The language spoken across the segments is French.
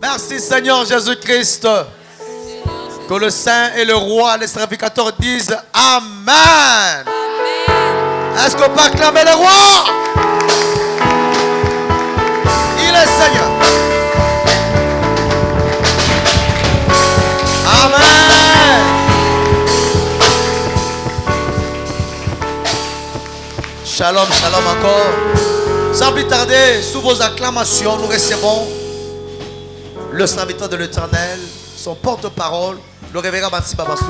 Merci Seigneur Jésus-Christ. Que le Saint et le Roi, les sacrificateurs disent Amen. Est-ce qu'on peut acclamer le Roi? Il est Seigneur. Amen. Shalom, shalom encore. Sans plus tarder, sous vos acclamations, nous recevons le serviteur de l'Éternel, son porte-parole, le révérend Matsi Babassou.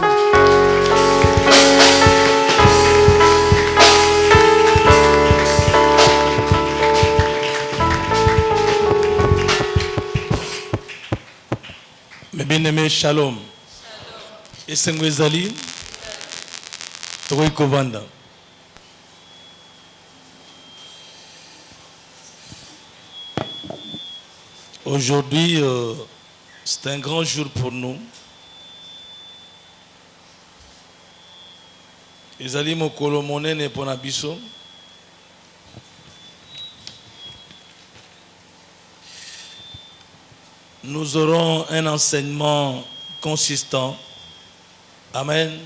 Mes bien-aimés, shalom. Et Sengwezali, Troy Kovanda. Aujourd'hui, c'est un grand jour pour nous. Ezali mokolo monene pona biso. Nous aurons un enseignement consistant. Amen.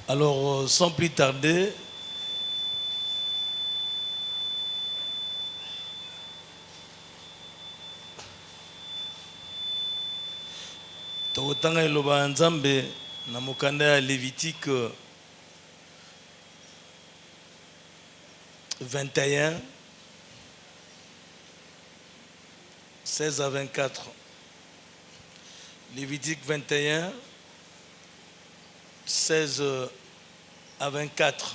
Alors, sans plus tarder, tokotanga eloba ya Nzambe na mokanda ya Lévitique 21, 16 à 24. Lévitique 21, 16 à 24.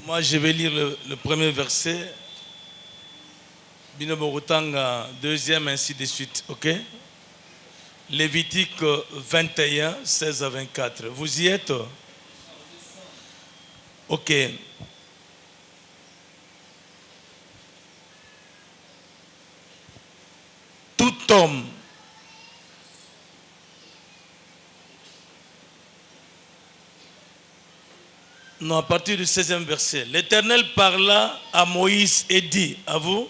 Moi, je vais lire le premier verset. Binomorotanga, deuxième, ainsi de suite. Ok? Lévitique 21, 16 à 24. Vous y êtes? Ok. Tout homme non, à partir du 16e verset. L'Éternel parla à Moïse et dit, à vous,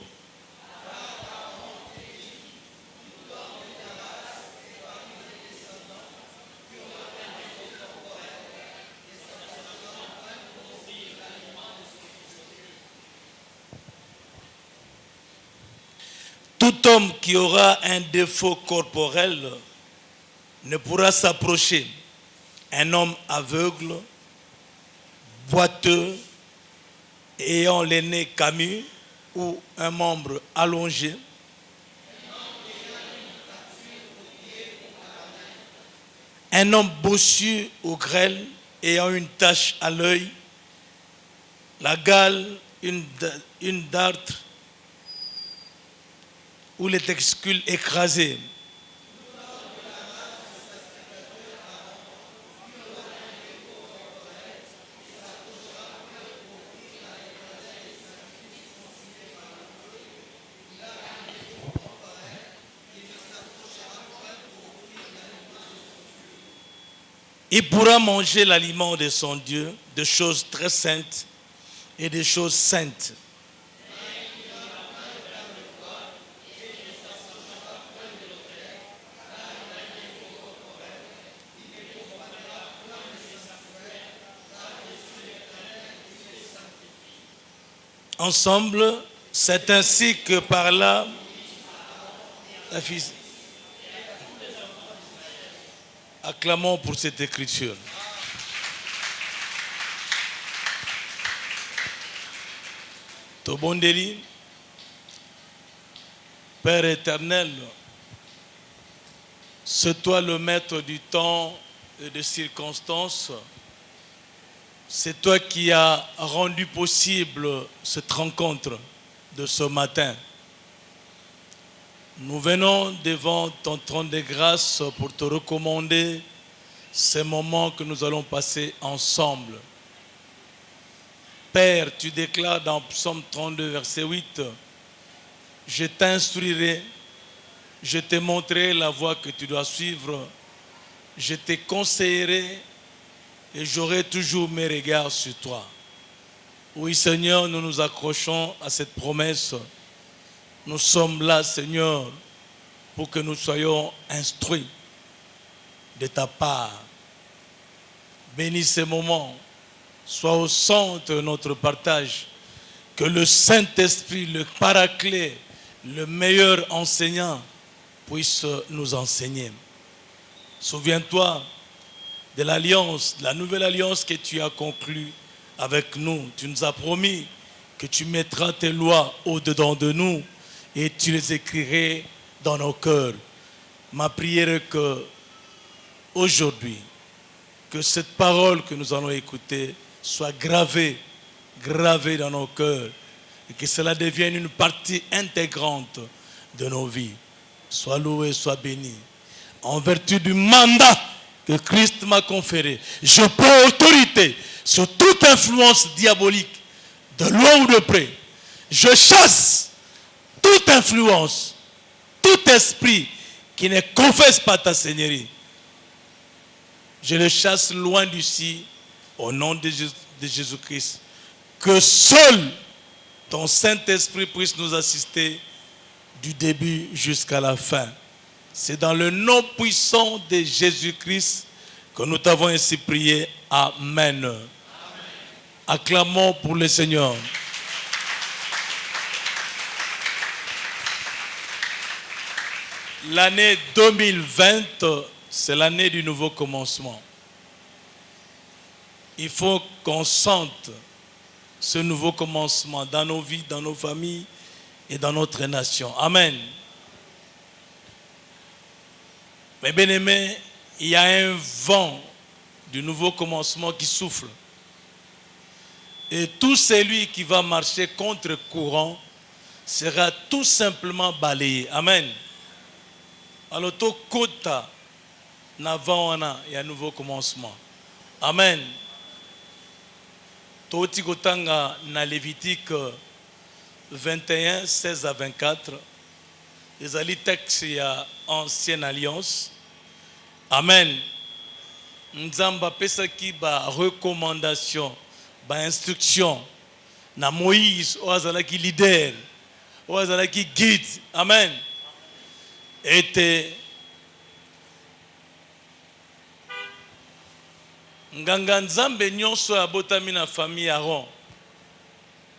tout homme qui aura un défaut corporel ne pourra s'approcher. Un homme aveugle, boiteux, ayant le nez camus ou un membre allongé, un homme bossu ou grêle, ayant une tache à l'œil, la gale, une dartre, ou les testicules écrasés. Il pourra manger l'aliment de son Dieu, de choses très saintes et des choses saintes. Ensemble, c'est ainsi que par là, la fille. Acclamons pour cette écriture. Tobondeli, Père éternel, c'est toi le maître du temps et des circonstances. C'est toi qui as rendu possible cette rencontre de ce matin. Nous venons devant ton trône de grâce pour te recommander ces moments que nous allons passer ensemble. Père, tu déclares dans Psaume 32, verset 8, « Je t'instruirai, je te montrerai la voie que tu dois suivre, je te conseillerai et j'aurai toujours mes regards sur toi. » Oui Seigneur, nous nous accrochons à cette promesse Nous sommes là, Seigneur, pour que nous soyons instruits de ta part. Bénis ces moments. Sois au centre de notre partage. Que le Saint-Esprit, le Paraclet, le meilleur enseignant, puisse nous enseigner. Souviens-toi de l'alliance, de la nouvelle alliance que tu as conclue avec nous. Tu nous as promis que tu mettras tes lois au-dedans de nous et tu les écrirais dans nos cœurs. Ma prière est que aujourd'hui, que cette parole que nous allons écouter soit gravée dans nos cœurs et que cela devienne une partie intégrante de nos vies. Sois loué, sois béni. En vertu du mandat que Christ m'a conféré, je prends autorité sur toute influence diabolique, de loin ou de près. Je chasse toute influence, tout esprit qui ne confesse pas ta Seigneurie. Je le chasse loin d'ici, au nom de Jésus-Christ. Que seul ton Saint-Esprit puisse nous assister du début jusqu'à la fin. C'est dans le nom puissant de Jésus-Christ que nous t'avons ainsi prié. Amen. Amen. Acclamons pour le Seigneur. L'année 2020, c'est l'année du nouveau commencement. Il faut qu'on sente ce nouveau commencement dans nos vies, dans nos familles et dans notre nation. Amen. Mais bien aimé, il y a un vent du nouveau commencement qui souffle. Et tout celui qui va marcher contre courant sera tout simplement balayé. Amen. Alors, tout kota n'avant il y a un nouveau commencement. Amen. Toti kotanga na Lévitique 21, 16 à 24. Les textes il y a ancienne alliance. Amen. Nzamba pesa ki ba recommandation, ba instruction na Moïse oazala ki leader, oazala ki guide. Amen. Était nganga nzambe nyonso abotami na famille Aaron.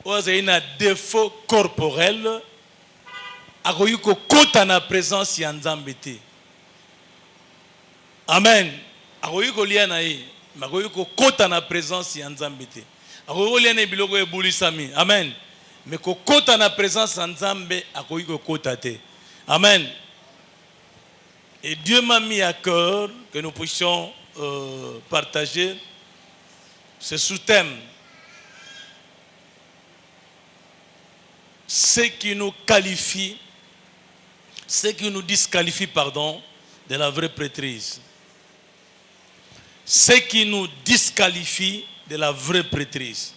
Oazala na défaut corporel. Akoyi ko kota na présence ya nzambe te. Amen. Akoyi ko lia na ye, makoyi ko kota na présence ya nzambe te. Akoyi ko lia na biloko ebulisami. Amen. Mais ko kota na présence ya nzambe akoyi ko kota te. Amen. Et Dieu m'a mis à cœur que nous puissions partager ce sous-thème. Ce qui nous qualifie, ce qui nous disqualifie, de la vraie prêtrise. Ce qui nous disqualifie de la vraie prêtrise.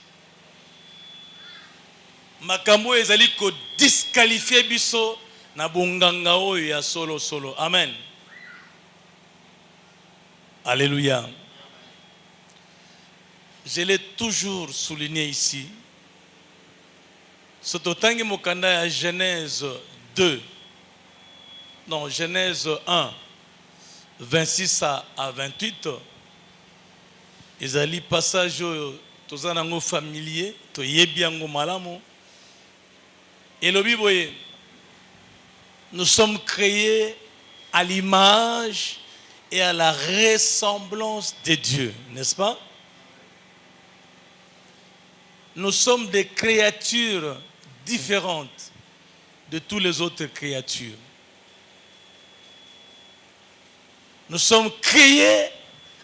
Makambo ezali ko disqualifier biso na bonganga oyo ya solo. Amen. Alléluia. Je l'ai toujours souligné ici. Sototangi mokanda ya Genèse 2. Non, Genèse 1, 26 à 28. Ezali passage tozanango familier, to yebiango malamo. Et le Bible, nous sommes créés à l'image et à la ressemblance de Dieu, n'est-ce pas? Nous sommes des créatures différentes de toutes les autres créatures. Nous sommes créés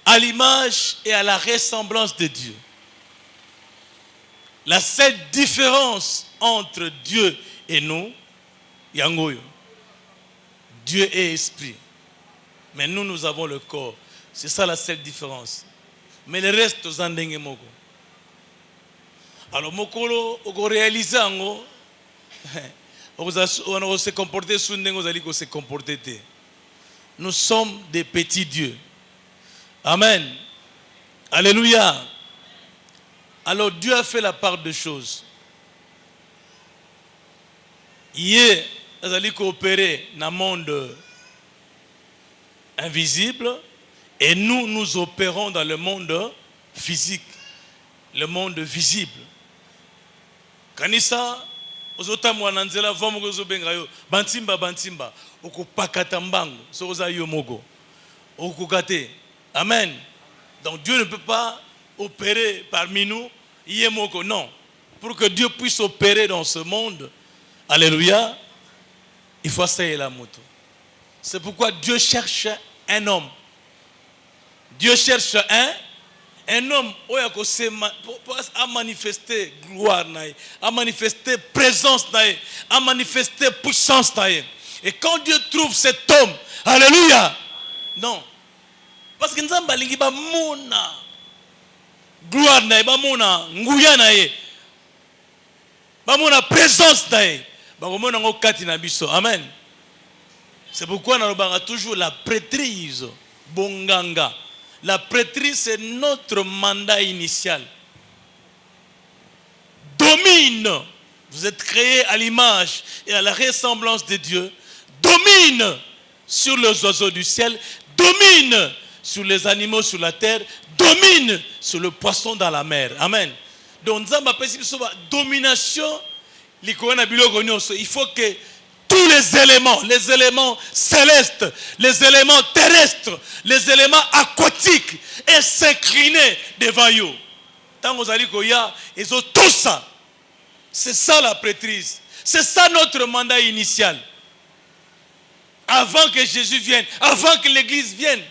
à l'image et à la ressemblance de Dieu. La seule différence entre Dieu et nous, yangoyo, Dieu est esprit. Mais nous avons le corps. C'est ça la seule différence. Mais le reste, aux andenge moko. Alors, mokolo, on réalise ango, on se comporter sous n'engo zali ko se comporter. Nous sommes des petits dieux. Amen. Alléluia. Alors Dieu a fait la part de choses. Hier, nous allons coopérer dans le monde invisible et nous opérons dans le monde physique, le monde visible. Kanisa, ozotamwa na nzela vamo kozobenga yo bantimba okupakata mbango soza yo mogo okukate. Amen. Donc Dieu ne peut pas opérer parmi nous yemoko, non. Pour que Dieu puisse opérer dans ce monde, alléluia, il faut essayer la moto. C'est pourquoi Dieu cherche un homme. Dieu cherche un homme pour manifester gloire, à manifester présence, à manifester puissance. Et quand Dieu trouve cet homme, alléluia, non. Parce que nous avons dit gloire, nguya, présence. Amen. C'est pourquoi nous avons toujours la prêtrise, bonganga. La prêtrise, c'est notre mandat initial. Domine. Vous êtes créés à l'image et à la ressemblance de Dieu. Domine sur les oiseaux du ciel. Domine sur les animaux sur la terre. Domine sur le poisson dans la mer. Amen. Donc, domination, il faut que tous les éléments célestes, les éléments terrestres, les éléments aquatiques et s'incliner devant vous. Tant que vous allez ils ont tout ça. C'est ça la prêtrise. C'est ça notre mandat initial. Avant que Jésus vienne, avant que l'Église vienne.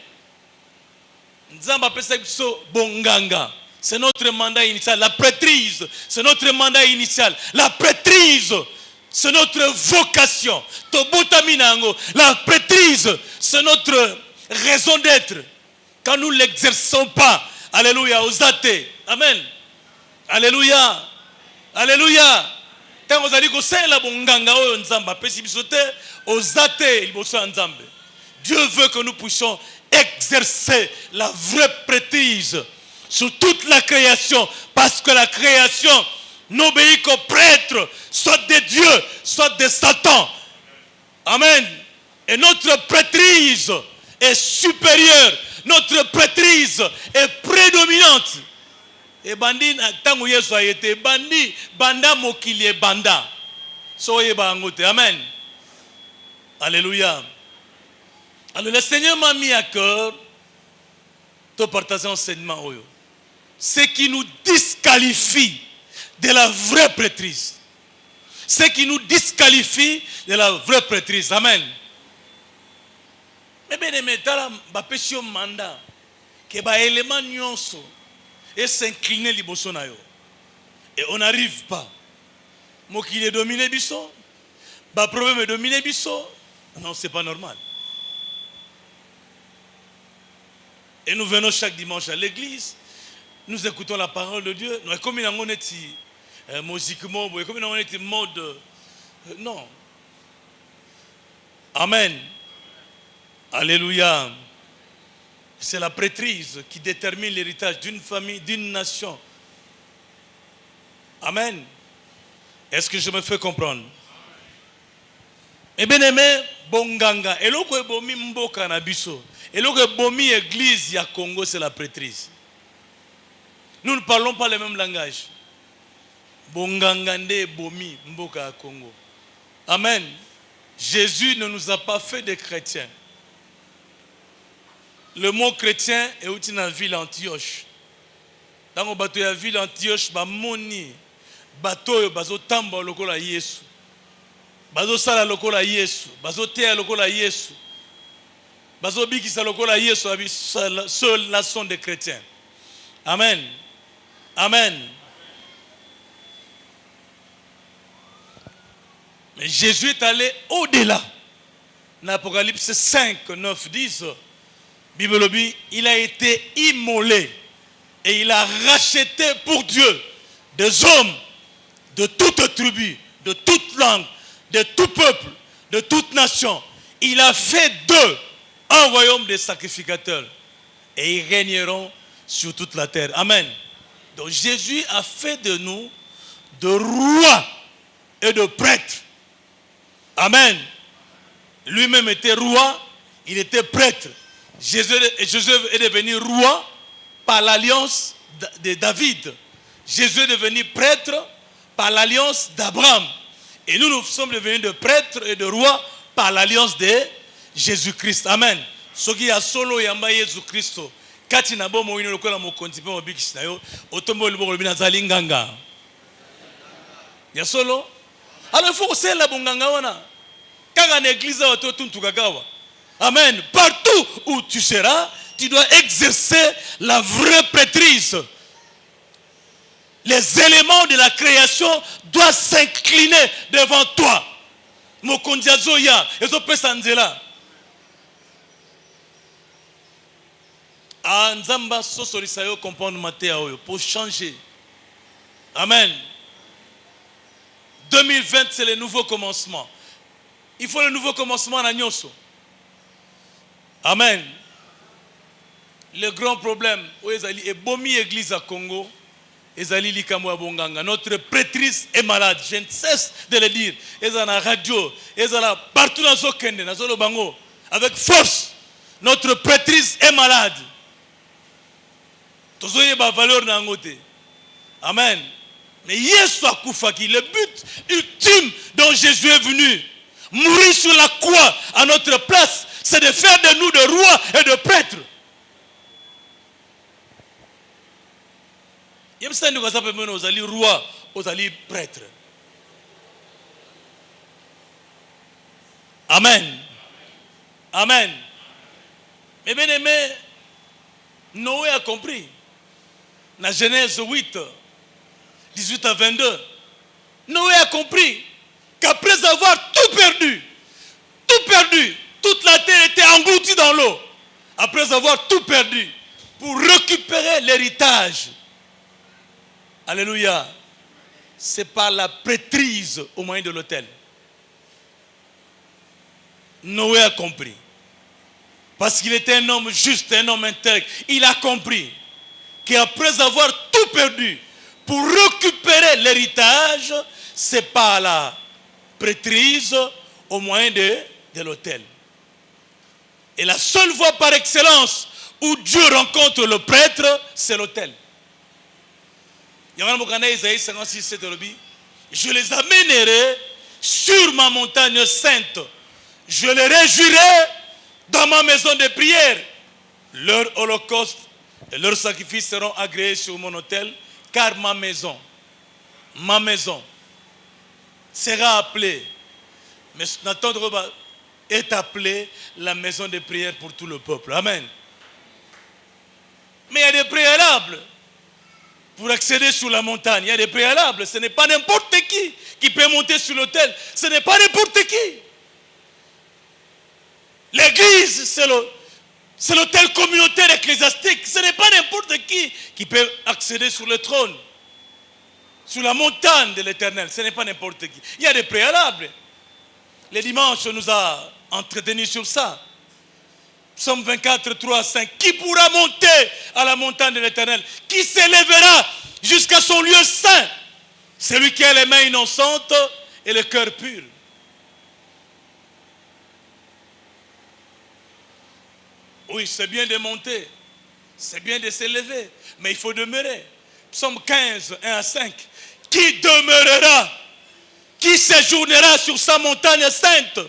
C'est notre mandat initial. La prêtrise, c'est notre mandat initial. La prêtrise, c'est notre vocation. La prêtrise, c'est notre raison d'être. Quand nous ne l'exerçons pas, alléluia, aux athées. Amen. Alléluia. Alléluia. Tant vous allez c'est la bonganga nzamba pesibisote aux athées nzambe. Dieu veut que nous puissions exercer la vraie prêtrise sur toute la création, parce que la création n'obéit qu'aux prêtres, soit des dieux, soit des satans. Amen. Et notre prêtrise est supérieure, notre prêtrise est prédominante. Et bandi tangu Yesu a été bandi, banda mokili banda. Soyez bangote. Amen. Alléluia. Alors le Seigneur m'a mis à cœur de partager enseignement. Ce qui nous disqualifie de la vraie prêtrise. Ce qui nous disqualifie de la vraie prêtrise. Amen. Mais bien aimé, dans la péché mandat, que ba élément nyonso et s'incliner liboso na yo. Et on n'arrive pas. Moi qui est dominé biso, ba problème est dominé biso. Non, c'est pas normal. Et nous venons chaque dimanche à l'église. Nous écoutons la parole de Dieu. Nous comme on est musiquement, comme on est mode. Non. Amen. Alléluia. C'est la prêtrise qui détermine l'héritage d'une famille, d'une nation. Amen. Est-ce que je me fais comprendre? Eh bien aimé, bonganga. Et l'autre est bomi mboka na biso. Et l'autre est bomi église ya Congo, c'est la prêtrise. Nous ne parlons pas le même langage. Bonganga nde bomi mboka ya Congo. Amen. Jésus ne nous a pas fait des chrétiens. Le mot chrétien est aussi dans la ville Antioche. Dans le bateau de la ville Antioche, moni bateau bazo tamba lokola Yesu. Bazo sala lokola Yesu, bazo tea lokola Yesu. Bazo bikisa lokola Yesu, ceux-là sont des chrétiens. Amen. Amen. Mais Jésus est allé au-delà. Dans l'Apocalypse 5, 9, 10, Bible dit, il a été immolé et il a racheté pour Dieu des hommes de toute tribu, de toute langue, de tout peuple, de toute nation. Il a fait d'eux un royaume de sacrificateurs et ils régneront sur toute la terre. Amen. Donc Jésus a fait de nous de rois et de prêtres. Amen. Lui-même était roi, il était prêtre. Jésus est devenu roi par l'alliance de David. Jésus est devenu prêtre par l'alliance d'Abraham. Et nous sommes devenus de prêtres et de rois par l'alliance de Jésus-Christ. Amen. Soki ya solo yamba Jésus Christ. Kati na bo moino lokola mokonzi pe mobikisi na yo, otombo liboko lobi nazali nganga. Ya solo. Alors il faut aussi la bonganga wana. Kanga na église wa to tuntu kagawa. Amen. Partout où tu seras, tu dois exercer la vraie prêtrise. Les éléments de la création doivent s'incliner devant toi. Mokonzi azoya, ezo pesa nzela. Nzamba sosolisa yo comprendre maté oyo pour changer. Amen. 2020 c'est le nouveau commencement. Il faut le nouveau commencement na nyoso. Amen. Le grand problème où ezali ebomi église à Congo, ezali likambo ya bonganga. Notre prêtrise est malade, je ne cesse de le dire. Ezala na radio, ezala partout dans zokende, na zolo bango avec force. Notre prêtrise est malade. Tozoye ba valeur na ngote. Amen. Mais Yesu akufaki, le but ultime dont Jésus est venu mourir sur la croix à notre place, c'est de faire de nous de rois et de prêtres. Yemsani kasape meno ozali roi, ozali prêtre. Amen. Amen. Mais bien aimé, Noé a compris. Dans Genèse 8, 18 à 22, Noé a compris qu'après avoir tout perdu, toute la terre était engloutie dans l'eau. Après avoir tout perdu, pour récupérer l'héritage. Alléluia. C'est par la prêtrise au moyen de l'autel. Noé a compris. Parce qu'il était un homme juste, un homme intègre. Il a compris qu'après avoir tout perdu, pour récupérer l'héritage, c'est par la prêtrise au moyen de l'autel. Et la seule voie par excellence où Dieu rencontre le prêtre, c'est l'autel. Je les amènerai sur ma montagne sainte. Je les réjouirai dans ma maison de prière. Leur holocauste et leurs sacrifices seront agréés sur mon autel, car ma maison sera appelée, mais Nathan est appelée la maison de prière pour tout le peuple. Amen. Mais il y a des préalables pour accéder sur la montagne. Il y a des préalables. Ce n'est pas n'importe qui peut monter sur l'autel. Ce n'est pas n'importe qui. L'église, c'est l'autel communautaire ecclésiastique. Ce n'est pas n'importe qui peut accéder sur le trône, sur la montagne de l'Éternel. Ce n'est pas n'importe qui. Il y a des préalables. Le dimanche, on nous a entretenus sur ça. Psaume 24, 3, 5. Qui pourra monter à la montagne de l'Éternel? Qui s'élèvera jusqu'à son lieu saint? Celui qui a les mains innocentes et le cœur pur. Oui, c'est bien de monter, c'est bien de s'élever, mais il faut demeurer. Psaume 15, 1 à 5. Qui demeurera? Qui séjournera sur sa montagne sainte?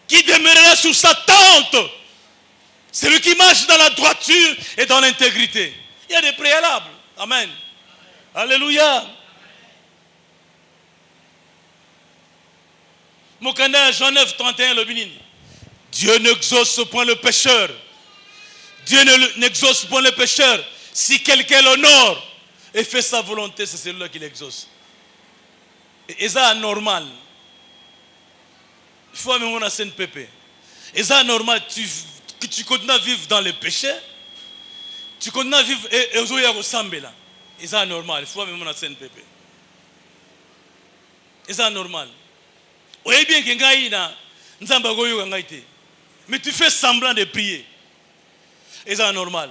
Qui demeurera sur sa tente? Celui qui marche dans la droiture et dans l'intégrité. Il y a des préalables. Amen. Alléluia. Mokanda, Jean 9, 31, le Bénin. Dieu n'exauce point le pécheur. Dieu n'exauce point le pécheur. Si quelqu'un l'honore et fait sa volonté, c'est celui-là qui l'exauce. Et ça anormal. Il faut même on a CNPP. Et ça anormal, tu continues à vivre dans le péché. Tu continues à vivre et et ça anormal. Il faut même on a CNPP. Et ça anormal. Vous voyez bien que mais tu fais semblant de prier. Et c'est anormal.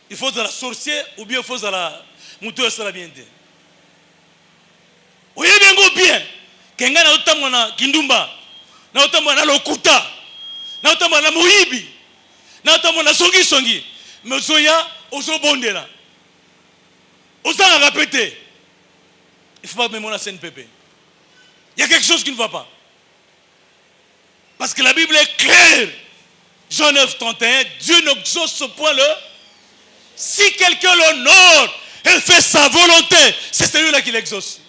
Il faut de la sorcière ou bien il faut de la mouture salamiente. Vous voyez bien. kenga na otamwa na kindumba, na otamwa na lokuta, na otamwa na moyibi, na otamwa na songi, mais ozoya ozobondela. Ozanga répéter. Il faut pas même la scène pépé. Il y a quelque chose qui ne va pas. Parce que la Bible est claire. Jean 9, 31, Dieu n'exauce point le... Si quelqu'un l'honore, elle fait sa volonté, c'est celui-là qui l'exauce.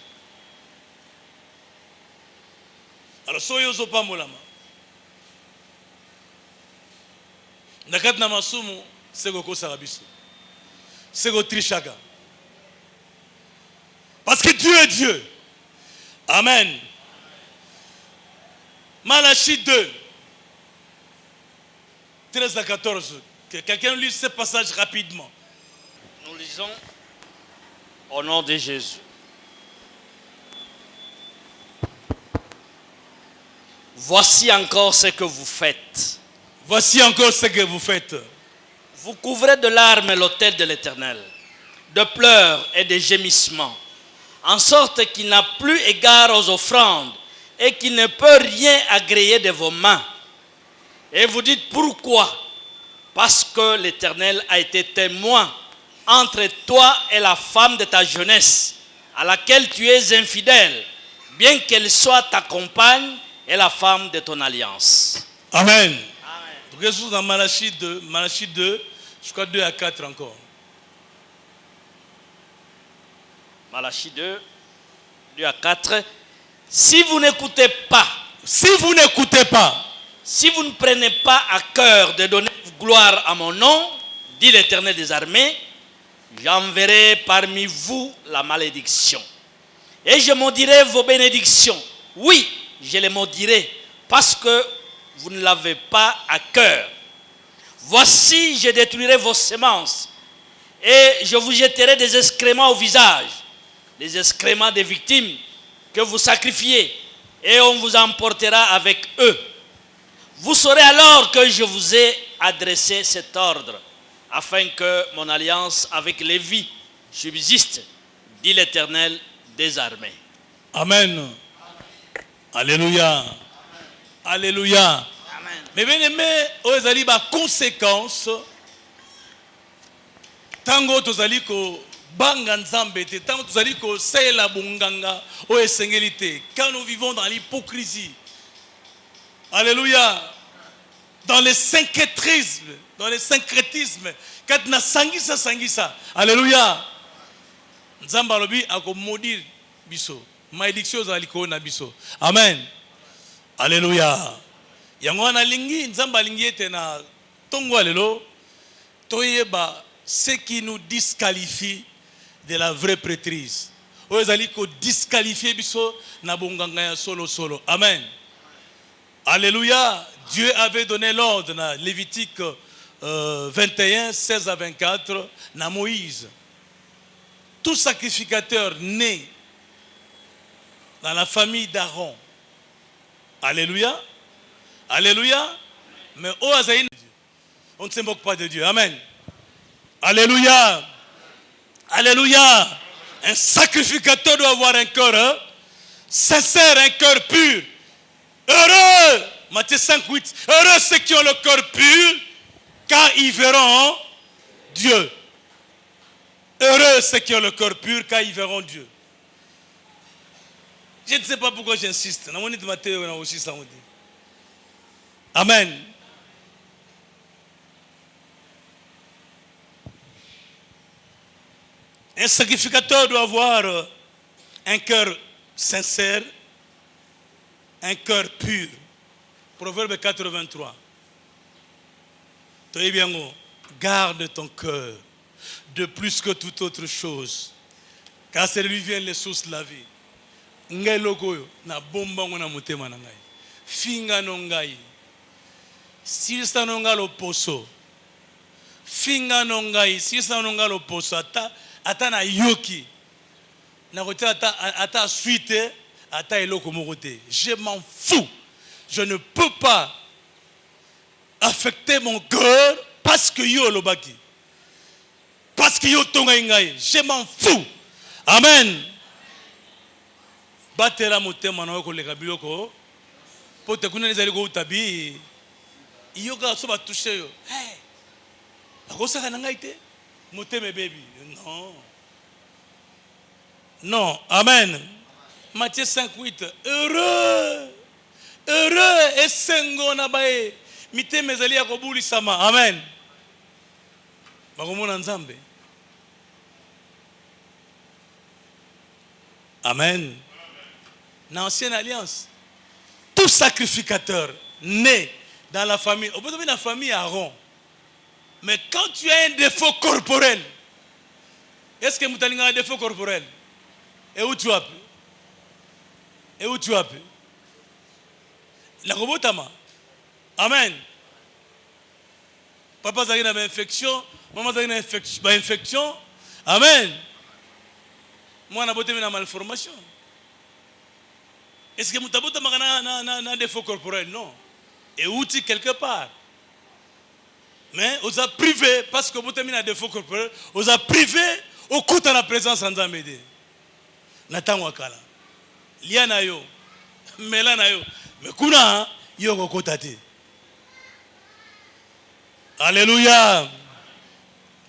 Alors, soyez au pas molama. Nakat na masumu, c'est goko sarabiso. C'est go trichaga. Parce que Dieu est Dieu. Amen. Malachie 2, 13 à 14. Que quelqu'un lit ce passage rapidement. Nous lisons au nom de Jésus. Voici encore ce que vous faites. Voici encore ce que vous faites. Vous couvrez de larmes l'autel de l'Éternel, de pleurs et de gémissements, en sorte qu'il n'a plus égard aux offrandes et qu'il ne peut rien agréer de vos mains. Et vous dites pourquoi? Parce que l'Éternel a été témoin entre toi et la femme de ta jeunesse, à laquelle tu es infidèle, bien qu'elle soit ta compagne et la femme de ton alliance. Amen. Donc, Jésus dans Malachie 2, je crois 2 à 4 encore. Malachie 2, 2 à 4. Si vous n'écoutez pas, si vous n'écoutez pas, si vous ne prenez pas à cœur de donner gloire à mon nom, dit l'Éternel des armées, j'enverrai parmi vous la malédiction. Et je maudirai vos bénédictions. Oui, je les maudirai parce que vous ne l'avez pas à cœur. Voici, je détruirai vos semences et je vous jetterai des excréments au visage, les excréments des victimes que vous sacrifiez, et on vous emportera avec eux. Vous saurez alors que je vous ai adressé cet ordre, afin que mon alliance avec Lévi subsiste, dit l'Éternel des armées. Amen. Alléluia. Alléluia. Amen. Mais bien aimé, aux ali ba conséquence, tango tozali ko banga nzambe te, tango tozali ko sela bunganga o esengelite, quand nous vivons dans l'hypocrisie. Alléluia. Dans le syncrétisme, quand na sangisa. Alléluia. Nzamba lobi akomodir biso. Malédiction zali ko na biso. Amen. Alléluia. Yango na lingi nzamba lingi ete na tongo alelo toyeba ce qui nous disqualifie de la vraie prêtrise. Oyezali ko disqualifier biso na bonganga ya solo. Amen. Alléluia. Dieu avait donné l'ordre dans Lévitique 21, 16 à 24, na Moïse. Tout sacrificateur né dans la famille d'Aaron. Alléluia. Alléluia. Mais on ne se moque pas de Dieu. Amen. Alléluia. Alléluia. Un sacrificateur doit avoir un cœur sincère, un cœur pur. Heureux. Matthieu 5, 8. Heureux ceux qui ont le cœur pur, car ils verront Dieu. Heureux ceux qui ont le cœur pur, car ils verront Dieu. Je ne sais pas pourquoi j'insiste. Amen. Un sacrificateur doit avoir un cœur sincère, un cœur pur. Proverbe 83. Garde ton cœur de plus que toute autre chose, car c'est de lui viennent les sources de la vie. Ngai logo na bomba ngona motema na ngai. Finga no ngai. Sirsa no ngalo poso. Finga no ngai, sirsa no ngalo poso ata na yoki. Na rota ata suite ata eloko mokote. Je m'en fous. Je ne peux pas affecter mon cœur parce que yo lobaki. Parce que yo tonga ngai. Je m'en fous. Amen. batela motema na yo koleka biloko po te kuna ezali ko utabi iyoka so ba toucher yo akosaka na ngai te motema bebi non non amen. Matthieu 5:8 heureux esengo na bae mitema ezali ya kobulisama amen bakomona nzambe amen. Dans l'ancienne alliance, tout sacrificateur né dans la famille, au bout de la famille Aaron, mais quand tu as un défaut corporel, est-ce que tu as un défaut corporel? Et où tu as pu? Et où tu as pu? La robotama. Amen. Papa a une infection, maman a une infection. Amen. Moi, je suis une malformation. Est-ce que tu as un défaut corporel? Non. Et où tu es quelque part? Mais on a privé, parce que tu as un défaut corporel, on a privé au coup de la présence en Zamédé. Nathan Wakala. Liana yo. Melana yo. Mais kuna yo kokotate. Alléluia.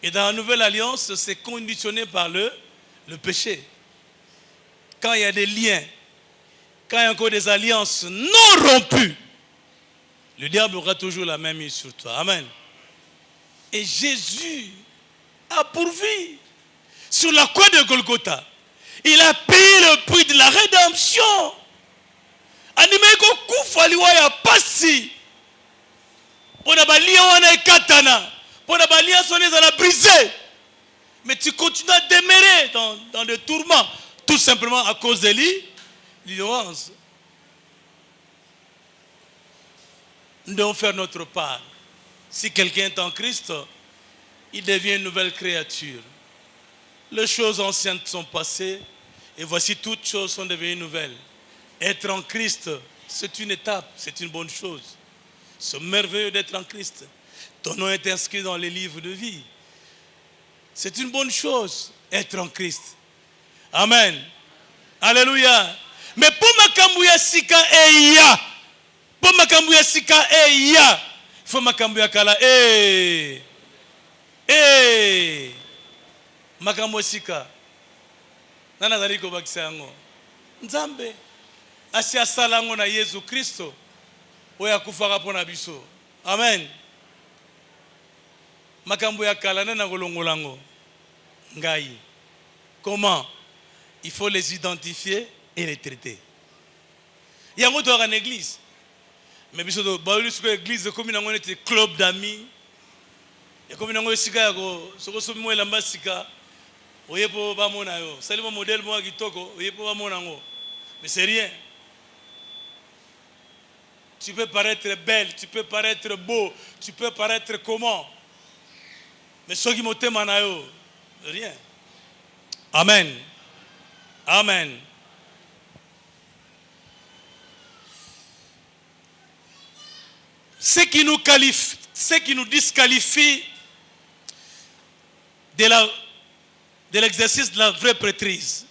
Et dans la nouvelle alliance, c'est conditionné par le péché. Quand il y a des liens, quand il y a encore des alliances non rompues, le diable aura toujours la même mise sur toi. Amen. Et Jésus a pourvu sur la croix de Golgotha. Il a payé le prix de la rédemption. Animeko kufa liwa ya pasi. Pona balia wana katana. Pona balia sonné à la briser. Mais tu continues à demeurer dans des tourments. Tout simplement à cause de l'ignorance. Nous devons faire notre part. Si quelqu'un est en Christ, il devient une nouvelle créature. Les choses anciennes sont passées et voici toutes choses sont devenues nouvelles. Être en Christ, c'est une étape, c'est une bonne chose. C'est merveilleux d'être en Christ. Ton nom est inscrit dans les livres de vie. C'est une bonne chose, être en Christ. Amen. Alléluia. Mais pour ma kambouya sika eya. Pour ma kambouya sika eya. Il faut ma kambouya kala makambo sika. Nana zali ko bakisa yango. Nzambe asi asala ngo na Yesu Kristo. Oya kufaka pona biso. Amen. Makambo ya kala na ngolongolango. Ngai. Comment? Il faut les identifier et les traiter. Il y a un en église. Mais biso do balusko église comme na ngone te club d'amis. Et comme na ngone sika yako soko somo elamba sika. Oyepo ba mona yo. Salimo modèle mo kitoko, oyepo ba mona ngo. Mais c'est rien. Tu peux paraître belle, tu peux paraître beau, tu peux paraître comment? Mais ce qui m'a na yo, rien. Amen. Amen. Ce qui nous qualifie, ce qui nous disqualifie de l'exercice de la vraie prêtrise.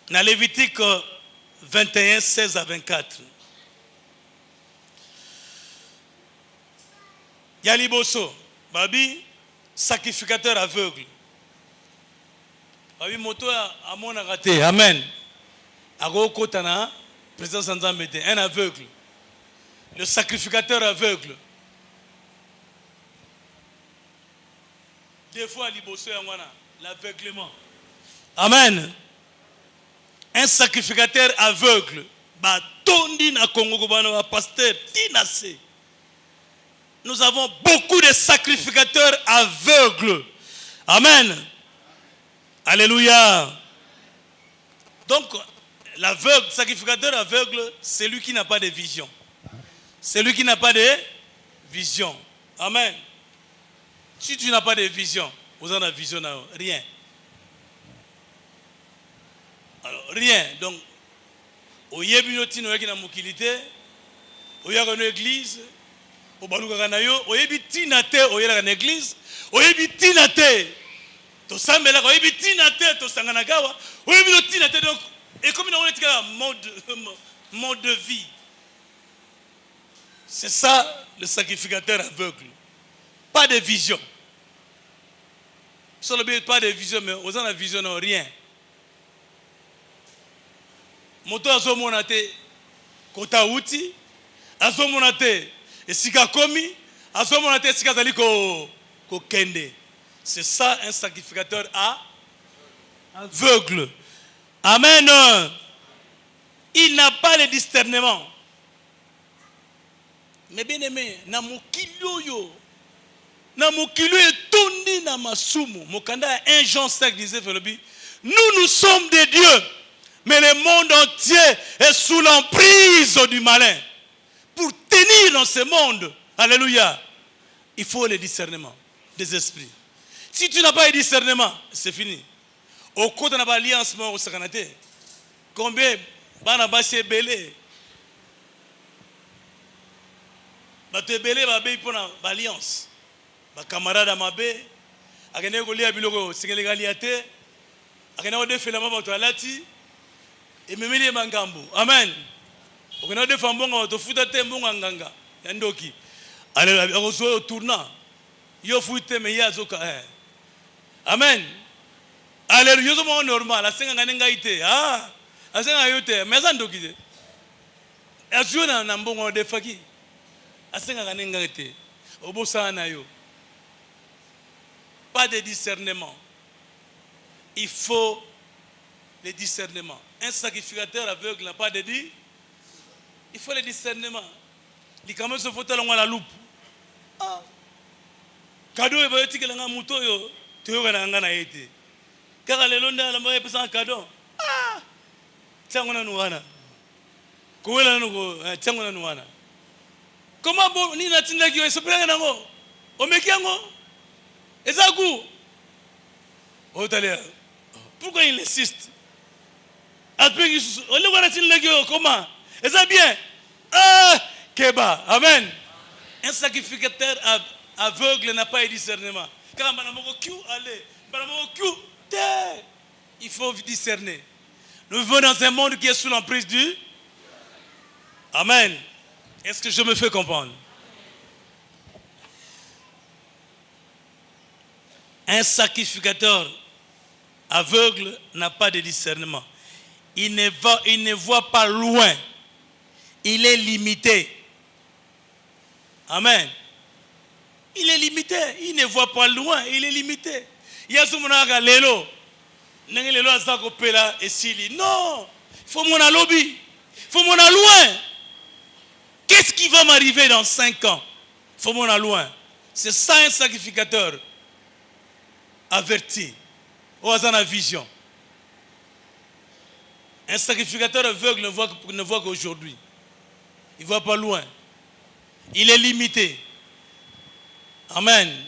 Dans Lévitique 21, 16 à 24. Yaliboso, Babi, sacrificateur aveugle. Babi moto a mon raté. Amen. Ago Kotana, président Sanzambete, un aveugle. Le sacrificateur aveugle. Des fois, Liboso Yangwana, l'aveuglement. Amen. Un sacrificateur aveugle. Batondi na Congo Kobano, pasteur Tinase. Nous avons beaucoup de sacrificateurs aveugles. Amen. Alléluia. Donc, l'aveugle, sacrificateur aveugle, c'est lui qui n'a pas de vision. C'est lui qui n'a pas de vision. Amen. Si tu n'as pas de vision, vous en avez vision, rien. Alors, rien. Donc, au Yébinoti, nous avons une mobilité, au Yébinoti, une église, au Balouka Kanayo, au Yébinoti, au Yébinoti, église, au Yébinoti, tosambela ko ibitina te tosangana gawa oyebi lotina te donc et comme on est mode de vie. C'est ça le sacrificateur aveugle. Pas de vision. Sur le pas de vision, mais aux gens la vision n'ont rien. Moto azo monate kota uti, azo monate esika komi, azo monate esika zali ko kende. C'est ça un sacrificateur aveugle. Amen. Il n'a pas le discernement. Mais bien aimé, na mokilo yo, na mokilo etondi na masumu. Mokanda 1 Jean 5 disait nous sommes des dieux, mais le monde entier est sous l'emprise du malin. Pour tenir dans ce monde, alléluia, il faut le discernement des esprits. Si tu n'as pas le discernement, c'est fini. Au côté de l'alliance, combien bana basi belé, bato belé babé pour l'alliance, ba camarade mabe, akene ko lia biloko singeli galiate, akene o defela mabato alati, et memeli mangambu. Amen. Okena de fambonga to futa te mbonga nganga, yandoki. Ale akozo tourna. Yo fuite me yazoka. Amen. Alléluia, c'est normal. Asenga nganenga ite. Ah, asenga yote. Mais ça ndoki de. Azuna na mbongo de faki. Asenga nganenga ite. Obosa na yo. Pas de discernement. Il faut le discernement. Un sacrificateur aveugle n'a pas de dit. Il faut le discernement. Il commence se faut à la loupe. Ah. Cadeau est pas étiqueté dans muto yo. Tu es ngana été. Car les londa la moye pesa cadeau. Ah. Tiangona nuana. Kowela nuko tiangona nuana. Comment bon ni natinda ki se prendre nango. O mekiango. Ezaku. Otalia. Pourquoi il insiste? Après on le voit natinda ki comment? Est-ce bien? Ah, Keba. Amen. Un sacrificateur aveugle n'a pas de discernement. Car il faut discerner. Nous vivons dans un monde qui est sous l'emprise du. Amen. Est-ce que je me fais comprendre? Un sacrificateur aveugle n'a pas de discernement. Il ne voit pas loin. Il est limité. Amen. Il est limité. Il ne voit pas loin. Il est limité. Il y a ce monaka lelo. Lelo azako pela et sili. Non. Il faut mon lobby. Il faut mon loin. Qu'est-ce qui va m'arriver dans 5 ans? Il faut mon loin. C'est ça un sacrificateur averti. Ou à la vision. Un sacrificateur aveugle ne voit qu'aujourd'hui. Il ne voit pas loin. Il est limité. Amen.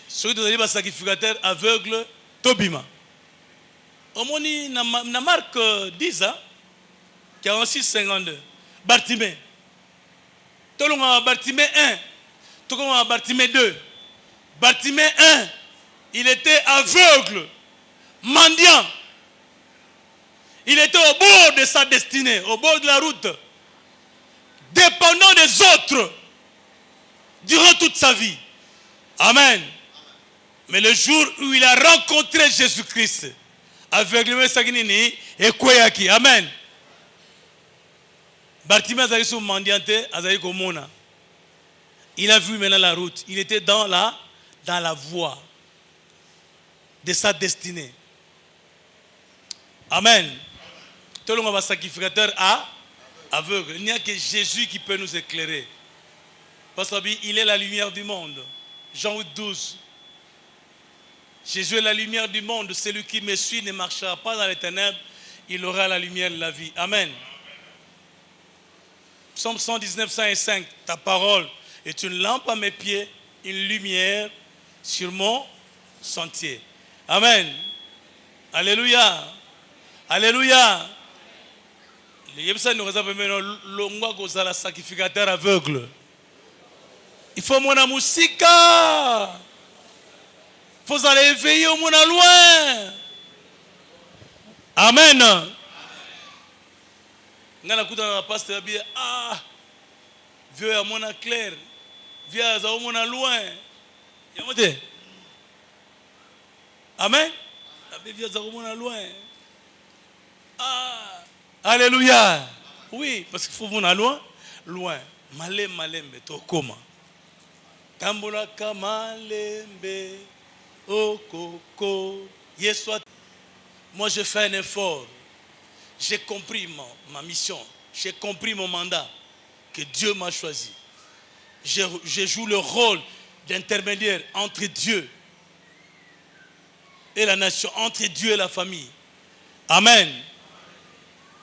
Celui qui est un sacrificateur aveugle, Tobima. Omoni na Marc 10, 46, 52. Bartimée. Tolonga Bartimée 1. Tolonga Bartimée 2. Bartimée 1. Il était aveugle, mendiant. Il était au bord de sa destinée, au bord de la route, dépendant des autres durant toute sa vie. Amen. Mais le jour où il a rencontré Jésus-Christ, aveuglement sanguini et koyaki. Amen. Bartimée a été mendianté, il a vu maintenant la route. Il était dans la voie de sa destinée. Amen. Tout le monde va sacrificateur aveugle. Il n'y a que Jésus qui peut nous éclairer. Parce qu'il est la lumière du monde. Jean 12. Jésus est la lumière du monde. Celui qui me suit ne marchera pas dans les ténèbres. Il aura la lumière de la vie. Amen. Psaume 119, 105. Ta parole est une lampe à mes pieds, une lumière sur mon sentier. Amen. Alléluia. Alléluia. Le sacrificateur aveugle. Il faut mon amousika. Faut aller éveiller au monde à loin. Amen. Ngana kuta na pasteur bien vieux à mon clair. Vieux à mon loin. Yamote. Amen. Vieux à mon loin. Alléluia. Oui, parce qu'il faut mon loin. Loin. Malembe to koma. Kambola kamalembe okoko. Yeswa. Moi je fais un effort. J'ai compris ma mission. J'ai compris mon mandat que Dieu m'a choisi. Je joue le rôle d'intermédiaire entre Dieu et la nation, entre Dieu et la famille. Amen.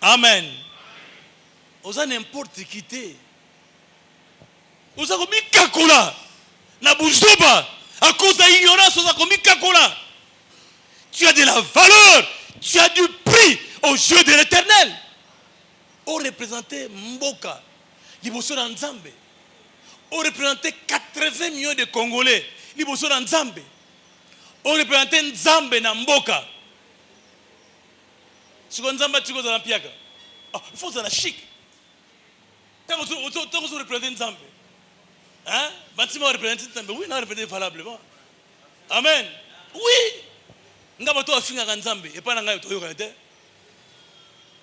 Amen. Osa n'importe qui t'es. Osa komi kakola. Na buzoba. À cause de l'ignorance, osa komi kakola. Tu as de la valeur. Tu as du prix aux yeux de l'Éternel. On représentait Mboka. Liboso na Nzambe. On représentait 80 millions de Congolais. Liboso na Nzambe. On représentait Nzambe na Mboka. Si on Nzamba tu goes dans la piaga. Il faut ça la chic. Tant qu'on représente Nzambe. Hein? Bâtiment représente Nzambe. Oui, on représente valablement. Amen. Oui. Ngaba to afinga Nzambe et pas nanga to yoka.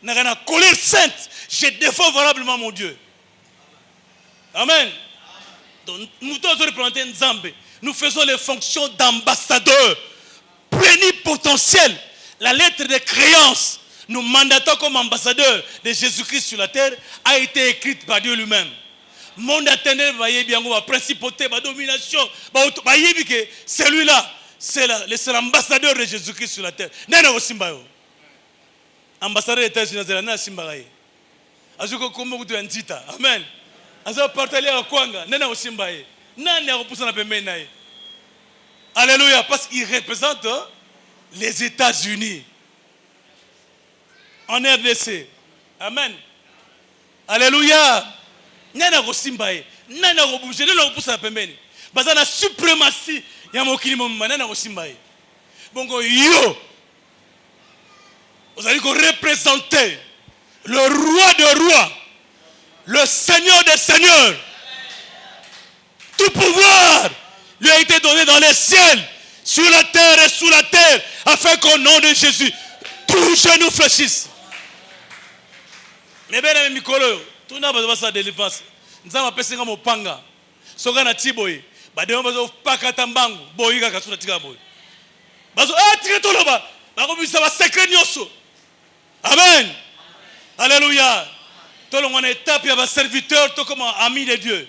N'a colère sainte. Je défends valablement mon Dieu. Amen. Donc nous devons représenter Nzambe. Nous faisons les fonctions d'ambassadeurs plénipotentiels. La lettre de créance nous mandatons comme ambassadeurs de Jésus-Christ sur la terre a été écrite par Dieu lui-même. Monde éternel va y bien la principauté, la domination, celui-là, c'est l'ambassadeur de Jésus-Christ sur la terre. Nena osimbayo. Ambassadeur des États-Unis, nena simbaye. Azuko kombo kutu ndita. Amen. Azo partager à kwanga, nena osimbaye. Nani akopousa na pembeni naye. Alléluia, parce qu'il représente les États-Unis. En RDC. Amen. Alléluia. Nana ko simbaye. Nana ko bouger. Nana ko poussa pembeni. Baza na suprématie ya mokili moma. Nana ko simbaye. Bongo yo. Vous allez représenter le roi des rois. Le Seigneur des seigneurs. Tout pouvoir lui a été donné dans les ciels, sur la terre et sous la terre, afin qu'au nom de Jésus, tout genou fléchisse. Mais bien aimé Mikolo, tout n'a pas sa délivrance. Nous avons appelé ça comme panga. Sogana tiboy, bademo bazo pakatambangu, boyiga kasuna tigaboy. Bazo tiketoloba, bako bisa ba secret nyoso. Amen. Alléluia. Tout le monde est étape ya ba serviteur, tout comme ami de Dieu.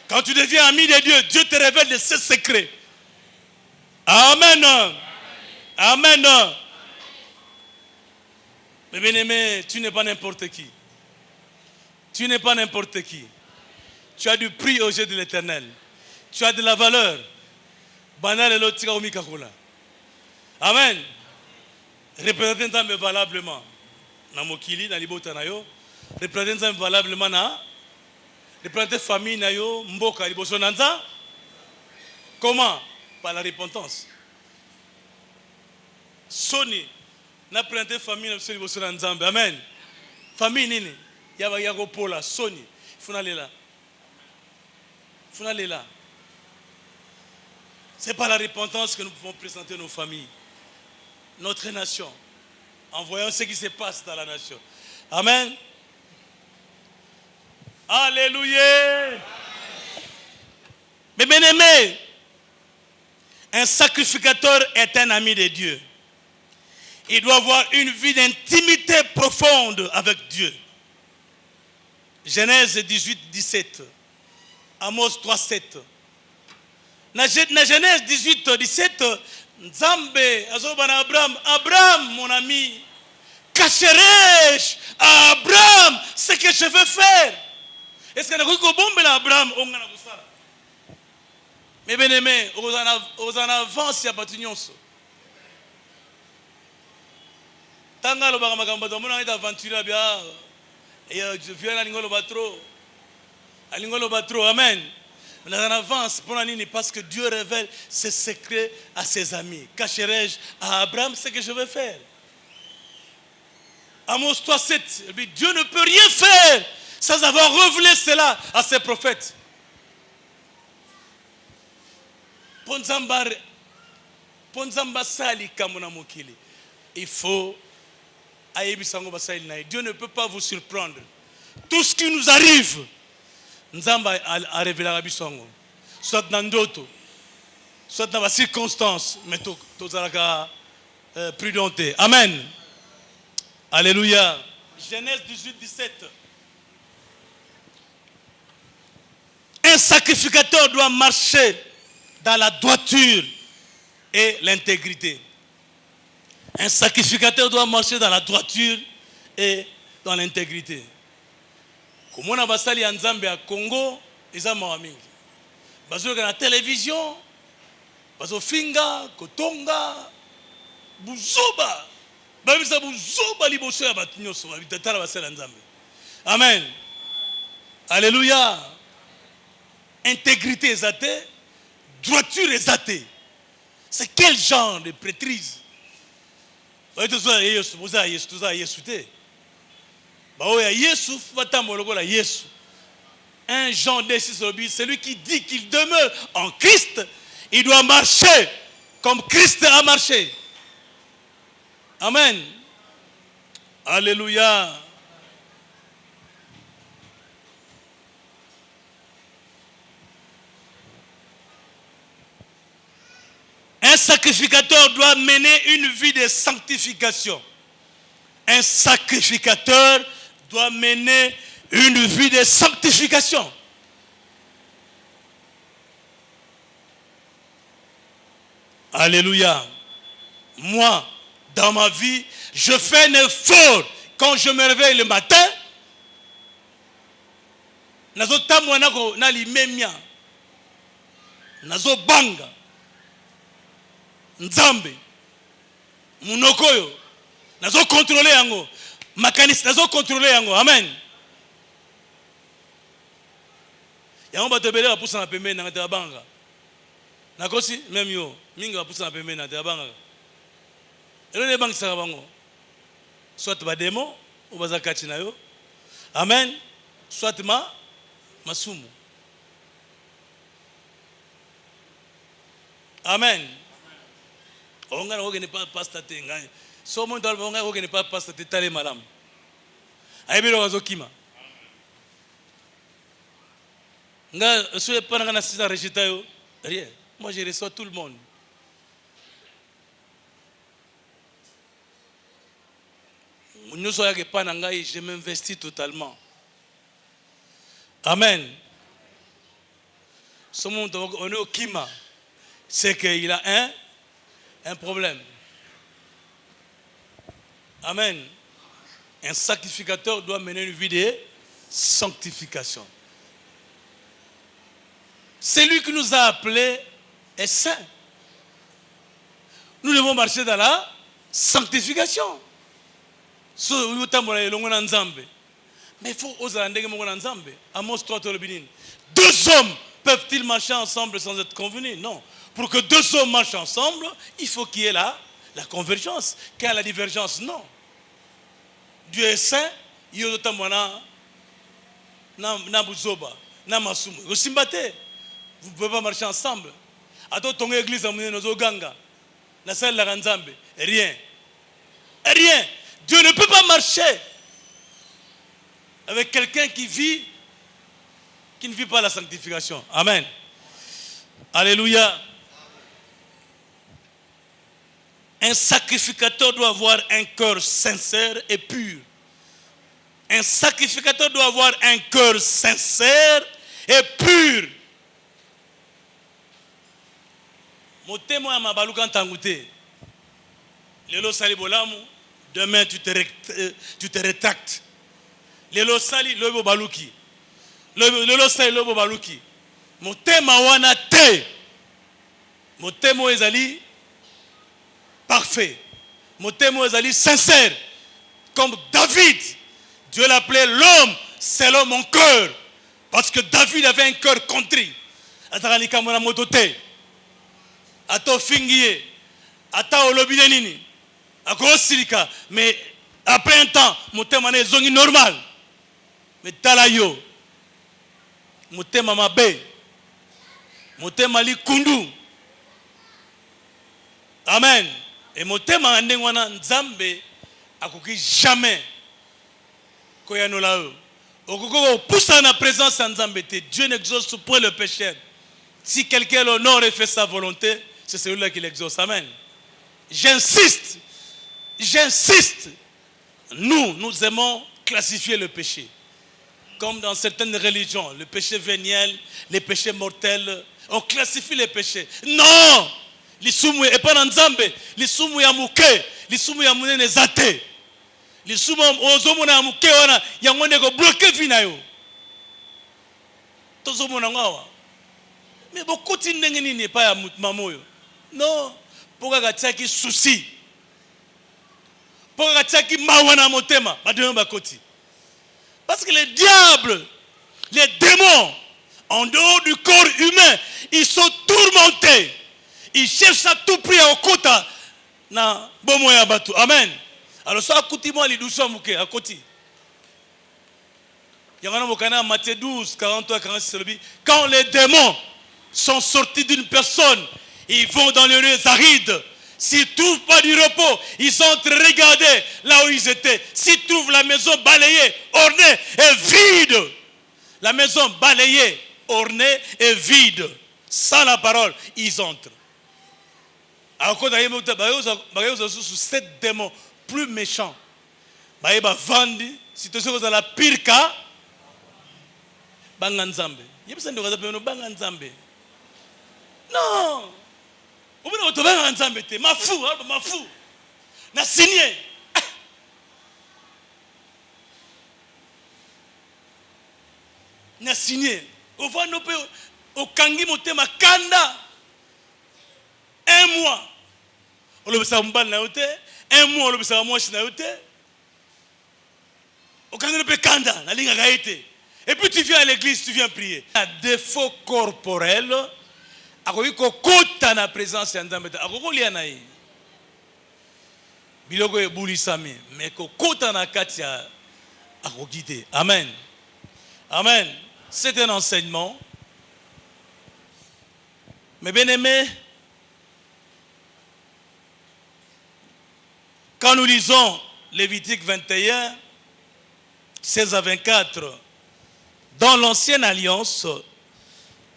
Quand tu deviens ami de Dieu, Dieu te révèle de ses secrets. Amen. Amen. Mais bien aimé, tu n'es pas n'importe qui. Tu n'es pas n'importe qui. Tu as du prix aux yeux de l'Éternel. Tu as de la valeur. Amen. Représentez Nzambe valablement. Na mokili, na libota na yo. Représentez Nzambe valablement na. Représentez famille na yo, mboka liboso na Nzambe. Comment? Par la repentance. Soni. Na présenté famille na liboso na Nzambe. Amen. Famille nini? Yaba pola Soni. Funa lela. C'est par la repentance que nous pouvons présenter nos familles, notre nation, en voyant ce qui se passe dans la nation. Amen. Alléluia. Mais bien aimé, un sacrificateur est un ami de Dieu. Il doit avoir une vie d'intimité profonde avec Dieu. Genèse 18, 17. Amos 3, 7. Dans Genèse 18, 17, Nzambe azobana Abraham, mon ami, cacherai-je à Abraham ce que je veux faire? Est-ce que nous avons bombe à Abraham? Mais bien aimé, aux en avance, il n'y a pas de nyonso. Tanga lo bagamba domona ita aventure bia et je viens à l'ingolo batro. À l'ingolo batro, amen. On avance pour l'année parce que Dieu révèle ses secrets à ses amis. Cacherai-je à Abraham ce que je vais faire? Amos 3:7. Dieu ne peut rien faire sans avoir révélé cela à ses prophètes. Ponzamba sali kamuna mokili. Il faut Dieu ne peut pas vous surprendre. Tout ce qui nous arrive, Nzamba a révélé à Bisongo. Soit dans d'autres, soit dans les circonstances, mais tout prudente. Amen. Alléluia. Genèse 18-17. Un sacrificateur doit marcher dans la droiture et l'intégrité. Un sacrificateur doit marcher dans la droiture et dans l'intégrité. Comme on a basali en Zambie à Congo, ils ont mawamingi. Bazo na télévision, bazo finga, kotonga, buzoba. Babisa buzoba liboso ya batunyo so bitatala basala en Zambie. Amen. Alléluia. Intégrité exatée, droiture exatée. C'est quel genre de prêtrise? Un Jean 6, celui qui dit qu'il demeure en Christ, il doit marcher comme Christ a marché. Amen. Alléluia. Un sacrificateur doit mener une vie de sanctification. Un sacrificateur doit mener une vie de sanctification. Alléluia. Moi, dans ma vie, je fais un effort quand je me réveille le matin. Nazo tamwana ko na limemia. Nazo banga. Nzambe munokoyo nazo contrôler yango makanisi nazo contrôler yango. Amen. Yango batebele bapusa na pembeni na ngata banga nakosi même yo mingi bapusa na pembeni na ngata banga elo ne banga saka bango soit ba demo ou bazakati na yo. Amen. Soit masumu. Amen. On ne pas pasteur tenga. So mon dans on ne pas pasteur tale malam. Aibelo wazokima. Nga so pas na sisa résultat yo. Rien. Moi je reçois tout le monde. Nous soyons que pas ngai, je m'investis totalement. Amen. Ce monde on est au kima. C'est qu'il a un problème. Amen. Un sacrificateur doit mener une vie de sanctification. Celui qui nous a appelés est saint. Nous devons marcher dans la sanctification. Mais il faut oser aller en Amos 3, deux hommes peuvent-ils marcher ensemble sans être convenus? Non. Pour que deux hommes marchent ensemble, il faut qu'il y ait la convergence. Qu'il y ait la divergence? Non. Dieu est saint, il y a autant na buzoba, na masumu. Vous ne pouvez pas marcher ensemble. Attends, ton église a mené nos ganga. La salle la Nzambe. Rien. Rien. Dieu ne peut pas marcher avec quelqu'un qui ne vit pas la sanctification. Amen. Alléluia. Un sacrificateur doit avoir un cœur sincère et pur. Un sacrificateur doit avoir un cœur sincère et pur. Motemo ya mabaluka ntangute. Lelo sali bolamu, demain tu te rétractes. Lelo sali lobo baluki. Lelo sali lobo baluki. Motema wana te. Motemo ezali parfait. Motemo ezali sincère. Comme David, Dieu l'appelait l'homme selon mon cœur. Parce que David avait un cœur contrit. Azaka likambo na moto te. Ato fingiye. Ata olobine nini. Ako silika. Mais après un temps, motema na zongi normal. Mais tala yo. Motema mabe. Motema li kundu. Amen. Et motema ndenge wana nzambe akoki jamais koyanola yo. Okoko poussa na présence en nzambe te. Dieu n'exauce point le pécheur. Si quelqu'un l'honore et fait sa volonté, c'est celui-là qui l'exauce. Amen. J'insiste. Nous aimons classifier le péché. Comme dans certaines religions, le péché véniel, les péchés mortels, on classifie les péchés. Non! Lisumu et pas nzambe, lisumu ya muke, lisumu ya munene zate. Lisumu ozomona ya muke wana yango ndeko bloquer vie na yo. Tozomona ngawa. Mais bokoti ndenge nini pa ya mamoyo. Non, poka katiaki souci. Poka katiaki mawana motema, bademo bakoti. Parce que les diables, les démons, en dehors du corps humain, ils sont tourmentés. Ils cherchent à tout prix à okota na bomo ya batu. Amen. Alors ça akuti moi li doucha muke akoti. Yangana mokana Matthieu 12 43 46 quand les démons sont sortis d'une personne, ils vont dans les lieux arides. S'ils ne trouvent pas du repos, ils sont regardés là où ils étaient. S'ils trouvent la maison balayée, ornée et vide, la maison balayée, ornée et vide, sans la parole, ils entrent. Alors quand il y a 7 démons plus méchants, il y a Vandi, si tu sais que c'est la pire cas, Banganzambe. Il y a personne qui a Banganzambe. Non! Vous ne pouvez pas Banganzambe. Ma fou. Na signé. Na signé. Au va nous au kangi motema kanda. 1 mois. On le sait mbal na yote. 1 mois on le sait moche na yote. Au kangi le kanda na linga gaite. Et puis tu viens à l'église, tu viens prier. Un défaut corporel. Akoyiko kota na présence ya Nzambe. Akoko lia na ye. Biloko ebulisami. Mais ko kota na kati ya akokite. Amen. Amen. C'est un enseignement. Mais bien aimé, quand nous lisons Lévitique 21, 16 à 24, dans l'ancienne alliance,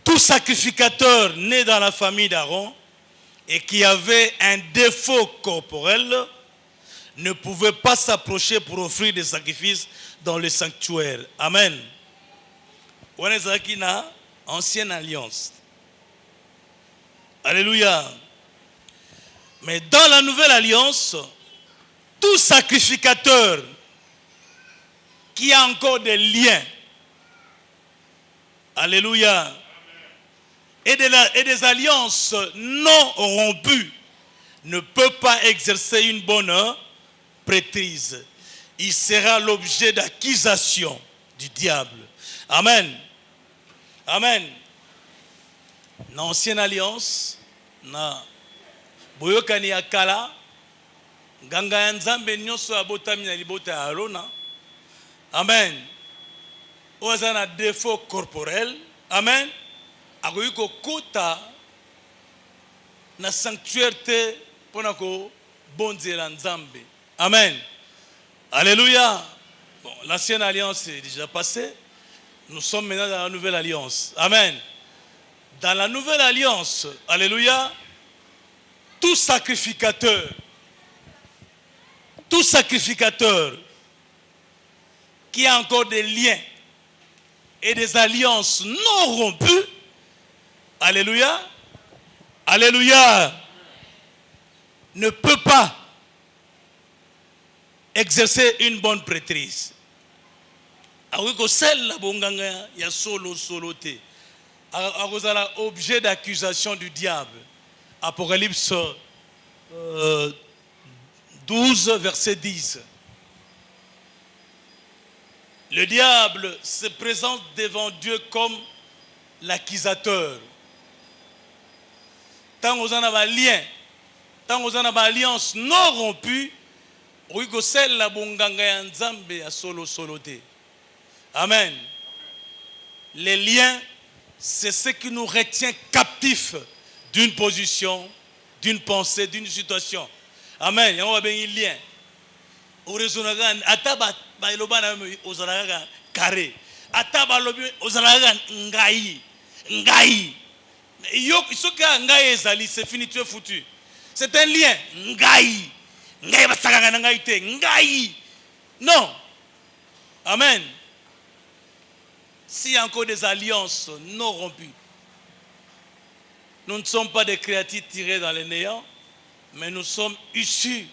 tout sacrificateur né dans la famille d'Aaron et qui avait un défaut corporel ne pouvait pas s'approcher pour offrir des sacrifices dans le sanctuaire. Amen. On est dans la ancienne alliance. Alléluia. Mais dans la nouvelle alliance, tout sacrificateur qui a encore des liens, alléluia, et des alliances non rompues, ne peut pas exercer une bonne prêtrise. Il sera l'objet d'accusation du diable. Amen. Amen. Dans l'ancienne alliance, na boyokani ya kala, nganga ya nzambe nyonso abotami na libota ya Arona. Amen. Oza na défaut corporel. Amen. Akoyiko kota na sanctuaire te pona ko bonzela nzambe. Amen. Alléluia. Bon, l'ancienne alliance est déjà passée. Nous sommes maintenant dans la nouvelle alliance. Amen. Dans la nouvelle alliance, alléluia, tout sacrificateur qui a encore des liens et des alliances non rompues, alléluia, alléluia, ne peut pas exercer une bonne prêtrise. Awiko celle la bonganga ya solo te. Akozala objet d'accusation du diable. Apocalypse 12 verset 10. Le diable se présente devant Dieu comme l'accusateur. tant aux en a lien, tant aux en a alliance non rompue, oui que celle la bonganga ya nzambe ya solo soloté. Amen. Les liens, c'est ce qui nous retient captifs d'une position, d'une pensée, d'une situation. Amen. On va bien lien. Au raisonnagan, ataba bailobana ozalaga carré. Ataba lobi ozalaga ngai. Ngai. Yo isoka ngai ezali, c'est fini, tu es foutu. C'est un lien. Ngai. Ngai basaka ngai te. Ngai. Non. Amen. S'il y a encore des alliances non rompues, nous ne sommes pas des créatures tirées dans les néants, mais nous sommes issus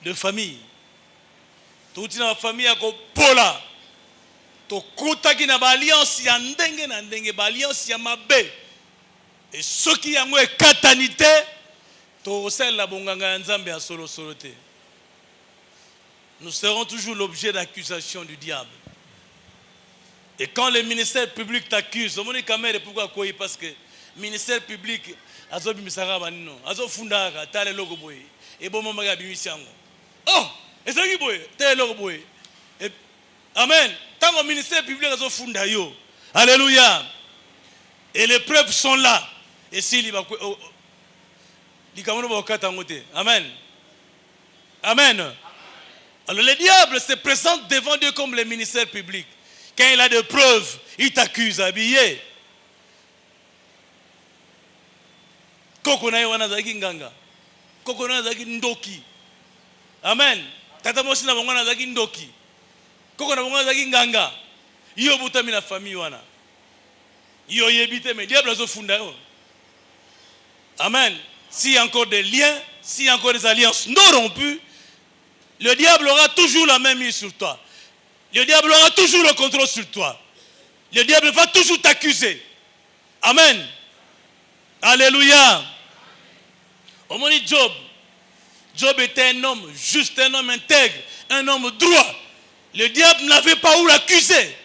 de famille. Toute la famille a pola. To kota ki na ba alliance ya ndenge na ndenge ba alliance ya mabe. Et ceux qui ont une katanité, to sel la bonganga nzambe ya solo soloté. Nous serons toujours l'objet d'accusation du diable. Et quand le ministère public t'accuse, on me dit caméra pourquoi quoi? Parce que le ministère public azo bimisaka banino, azo fundaka tale logo boy. Et bon moment ga bimisiango. Oh, ezaki boy, tale logo boy. Amen. Tant que le ministère public azo funda yo. Alléluia. Et les preuves sont là. Et si Amen. Amen. Alors le diable se présente devant Dieu comme le ministère public. Quand il a des preuves, il t'accuse habillé. Kokona wana zaki nganga. Kokona zaki ndoki. Amen. Tata mosi na bongana zaki ndoki. Kokona bongana zaki nganga. Yo butami na famille wana. Yo yebite mais diable azo funda yo. Amen. S'il y a encore des liens, s'il y a encore des alliances non rompues, le diable aura toujours la même mise sur toi. Le diable aura toujours le contrôle sur toi. Le diable va toujours t'accuser. Amen. Alléluia. Au moment de Job, Job était un homme juste, un homme intègre, un homme droit. Le diable n'avait pas où l'accuser.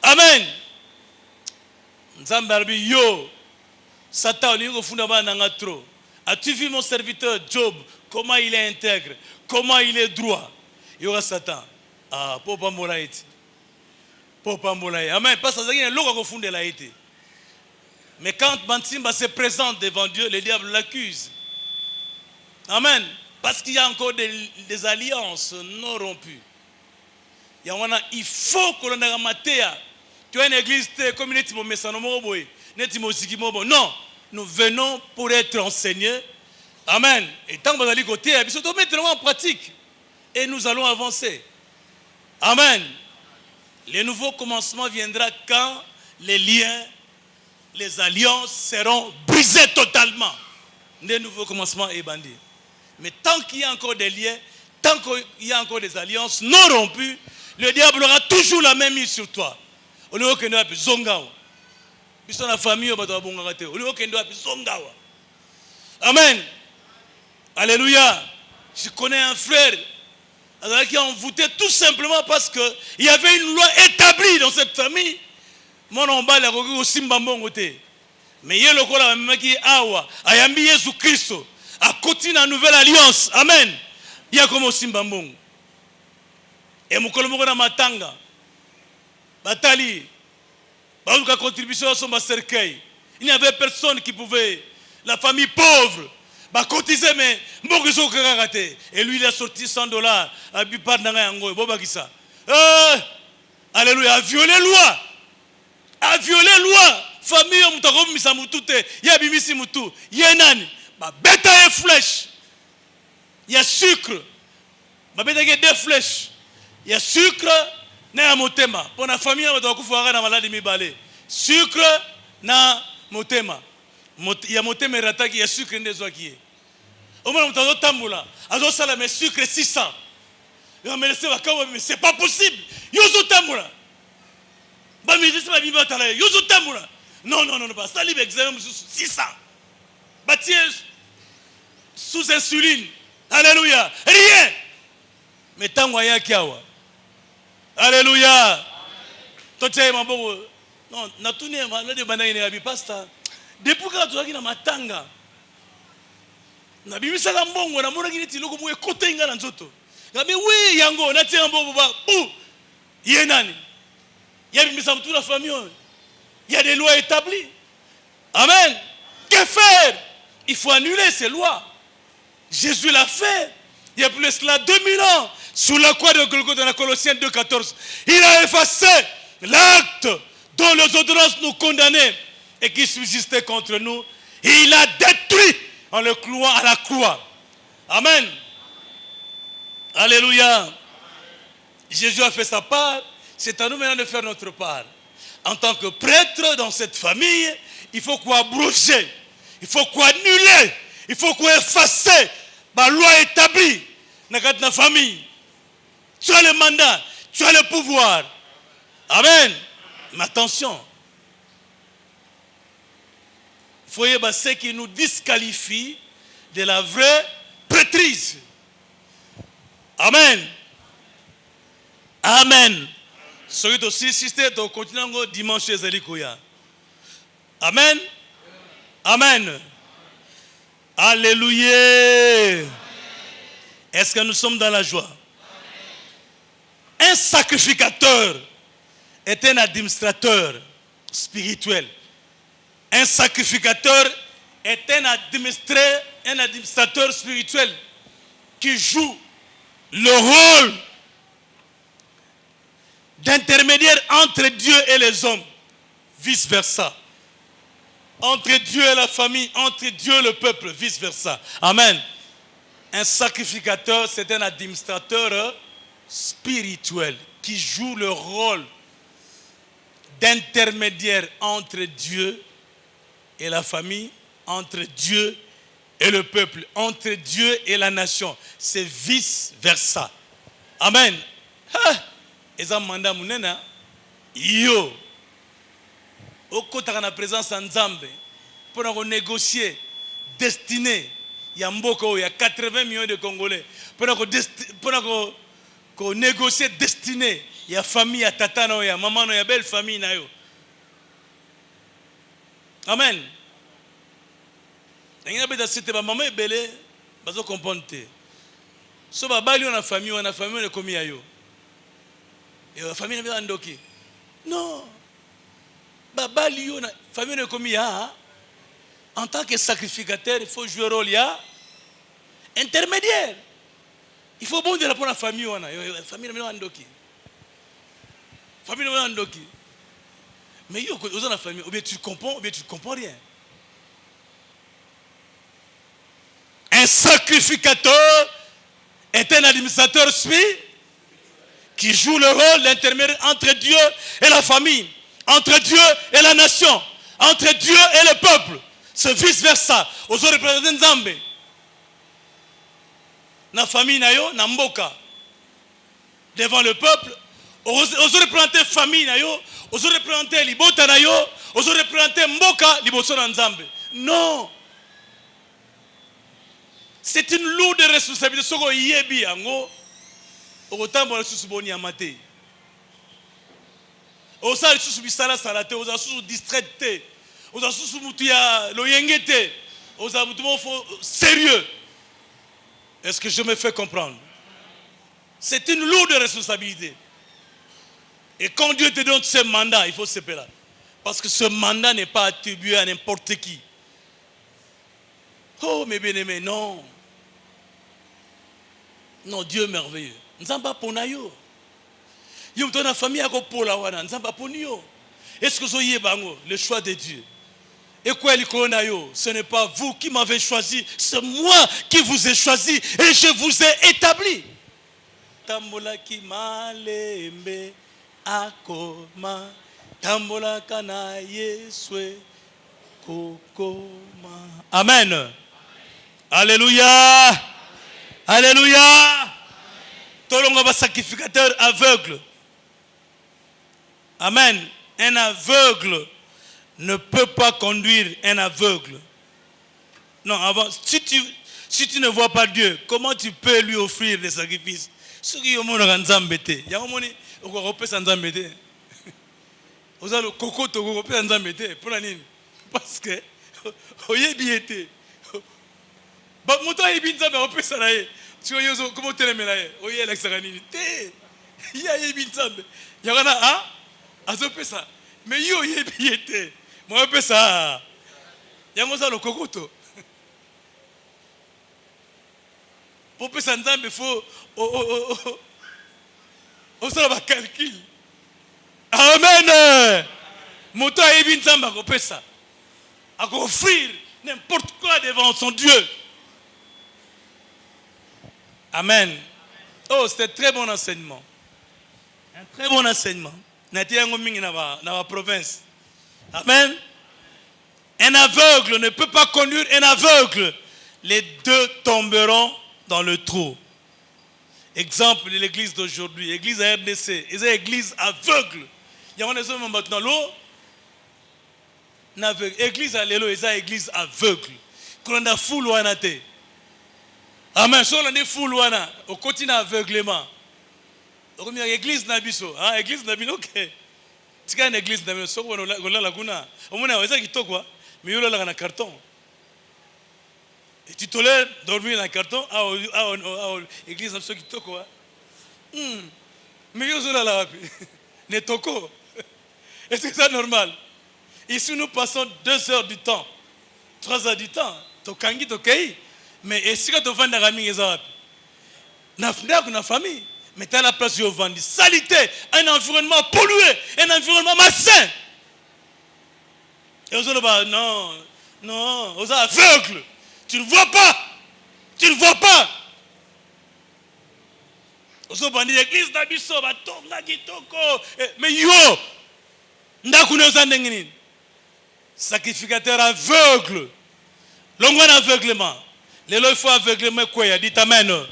Amen. Nzambe yo, Satan, as-tu vu mon serviteur Job, comment il est intègre, comment il est droit? Il y aura Satan. Ah, Papa Moulaïti. Papa Moulaïti. Amen. Parce que c'est l'eau qu'on la été. Mais quand Bantimba se présente devant Dieu, le diable l'accuse. Amen. Parce qu'il y a encore des alliances non rompues. Il faut que l'on ait maté. Tu as une église comme non, nous venons pour être enseignés. Amen. Et tant que vous allez côté, nous allons mettre en pratique. Et nous allons avancer. Amen. Le nouveau commencement viendra quand les liens, les alliances seront brisés totalement. Le nouveau commencement est bandé. Mais tant qu'il y a encore des liens, tant qu'il y a encore des alliances non rompues, le diable aura toujours la même mise sur toi. Au lieu que nous ayons zongawa. Puisque la famille au lieu que nous ayons zongawa. Amen. Alléluia. Je connais un frère qui a envoûté tout simplement parce qu'il y avait une loi établie dans cette famille. Mon omba la rogi au simbambongote. Mais il y a le cola même qui awa ayambi Jésus Christ a continué la nouvelle alliance. Amen. Il y a comme au simbambongo. Et mon colombo na matanga. Batali. Baouka contribution à son cercueil. Il n'y avait personne qui pouvait. La famille pauvre. Bah cotiser mais mbogiso kakate. Et lui il a sorti $100 à bipar nanga yango boba kisa. Alléluia, a violé loi. A violé loi. Famille mutako misa mutute, ya bimisi mutu. Yenani, ba beta et flèche. Il y a sucre. Ba beta que deux flèches. Il y a sucre na motema. Pour la famille mutako fuara na maladi mibale. Sucre na motema. Il y a motema rataki, il y a sucre ndezo qui. Au moins, on tamboula. Azo sala mais sucre 600. Mais c'est pas possible. Yozo tamboula. Bah mais c'est pas biba tala. Yozo tamboula. Non, pas ça libre examen 600. Bah tiens sous insuline. Alléluia. Rien. Mais tango ya kiawa. Alléluia. Toi tu es mon bon. Non, na tourné ma le de bana ine abi pasteur. Depuis que tu as dit matanga, na bimisaka mbongo na mona kini tiloko mwe kote nga na nzoto. Ngabi oui yango na tia mbongo ba yenani. Ya bimisa toute la famille. Il y a des lois établies. Amen. Que faire? Il faut annuler ces lois. Jésus l'a fait. Il y a plus de cela 2000 ans. Sous la croix de Golgotha dans la Colossiens 2,14. Il a effacé l'acte dont les ordonnances nous condamnaient et qui subsistait contre nous. Et il a détruit en le clouant à la croix. Amen. Alléluia. Jésus a fait sa part. C'est à nous maintenant de faire notre part. En tant que prêtre dans cette famille, il faut qu'on abroge, il faut qu'on annule, il faut qu'on efface la loi établie dans la famille. Tu as le mandat, tu as le pouvoir. Amen. Mais attention. Il faut y avoir ce qui nous disqualifie de la vraie prêtrise. Amen. Amen. Soyez aussi insisté dans le continent dimanche Zalikoya. Amen. Amen. Alléluia. Est-ce que nous sommes dans la joie? Un sacrificateur est un administrateur spirituel. Un sacrificateur est un administrateur spirituel qui joue le rôle d'intermédiaire entre Dieu et les hommes, vice-versa. Entre Dieu et la famille, entre Dieu et le peuple, vice-versa. Amen. Un sacrificateur, c'est un administrateur spirituel qui joue le rôle d'intermédiaire entre Dieu et la famille, entre Dieu et le peuple, entre Dieu et la nation. C'est vice-versa. Amen. Eza manda munena yo okotaka na présence en Nzambe pour négocier destinée ya mboka ya 80 millions de Congolais pour négocier destinée ya famille ya tata na ya maman na ya belle famille na yo. Amen. Ngina beta site ba maman ebele bazo comprendre te. So ba bali na famille ne komi ya yo. Et la famille n'est pas endoquée. Non. Baba Lio, la famille n'est comme ya. En tant que sacrificateur, il faut jouer le rôle ya. Intermédiaire. Il faut bon dire pour la famille. La famille n'est pas endoquée. La famille n'est pas endoquée. Mais il y a la famille. Ou bien tu comprends, ou bien tu ne comprends rien. Un sacrificateur est un administrateur spirituel qui joue le rôle d'intermédiaire entre Dieu et la famille, entre Dieu et la nation, entre Dieu et le peuple. C'est vice-versa. Aux autres représentants Nzambe. Na famille na yo, na mboka. Devant le peuple. Aux autres représentants famille na yo, aux autres représentants libota na yo, aux autres représentants mboka, liboso na Nzambe. Non. C'est une lourde responsabilité. Soko yebi yango. Otambo na susu boni amate. Osa susu bisala salate, osa susu distraite, osa susu mutu ya loyengete, osa mutu sérieux. Est-ce que je me fais comprendre? C'est une lourde responsabilité. Et quand Dieu te donne ce mandat, il faut se faire là. Parce que ce mandat n'est pas attribué à n'importe qui. Oh mes bien-aimés, non. Non, Dieu merveilleux. Nzamba ponayo. Yo dans la famille ako pola wana nzamba ponio. Est-ce que soyez bango le choix de Dieu? Et quoi il konayo? Ce n'est pas vous qui m'avez choisi, c'est moi qui vous ai choisi et je vous ai établi. Tambola ki malembe akoma tambola kana yeswe kokoma. Amen. Alléluia. Alléluia. Tolonga ba sacrificateur aveugle. Amen. Un aveugle ne peut pas conduire un aveugle. Non, avant, si tu ne vois pas Dieu, comment tu peux lui offrir des sacrifices? Ce qui est mon Nzambete. Il y a un moment où on repère Nzambete. Vous avez le coco to repère Nzambete. Pour la ligne. Parce que Oyebi ba moto ayebi nzambe opesa na ye. Tu oyo comment telemela ye. Oye Alexandre nini te. Ya yebi nzambe. Yakana ah azopesa. Mais yo yebi te. Mo opesa. Yango za lokokoto. Pour opesa nzambe faut osala ba calcul. Amen. Moto ayebi nzambe akopesa. À offrir n'importe quoi devant son Dieu. Amen. Oh, c'était très bon enseignement. Un très bon enseignement. Dans la province. Amen. Un aveugle ne peut pas conduire un aveugle. Les deux tomberont dans le trou. Exemple de l'église d'aujourd'hui. L'église à RDC. C'est une église aveugle. Il y a des hommes maintenant l'eau. Église à l'élo, c'est une église aveugle. Quand on a full wanate. Amen. Si on a full wana, au continent aveuglement. On a église nabiso, hein, église nabiso, ok. Tu as une église nabiso, on a la guna. On a ça qui toque quoi, mais on a un carton. Et tu tolères dormir dans un carton, église nabiso qui toque quoi. Mais yo zola la wapi, ne toko. Est-ce que c'est normal? Ici nous passons 2 heures du temps, 3 heures du temps. Tokangi tokei. Mais est-ce que tu vends la famille na famille, mais tu as la place où vendre. Salité, un environnement pollué, un environnement malsain. Et aux autres, non, aux aveugles. Tu ne vois pas. Tu ne vois pas. Aux autres, l'église d'Abisso, mais yo, sacrificateur aveugle. L'homme aveuglement. Les lois, il faut aveuglement quoi? Dites amen.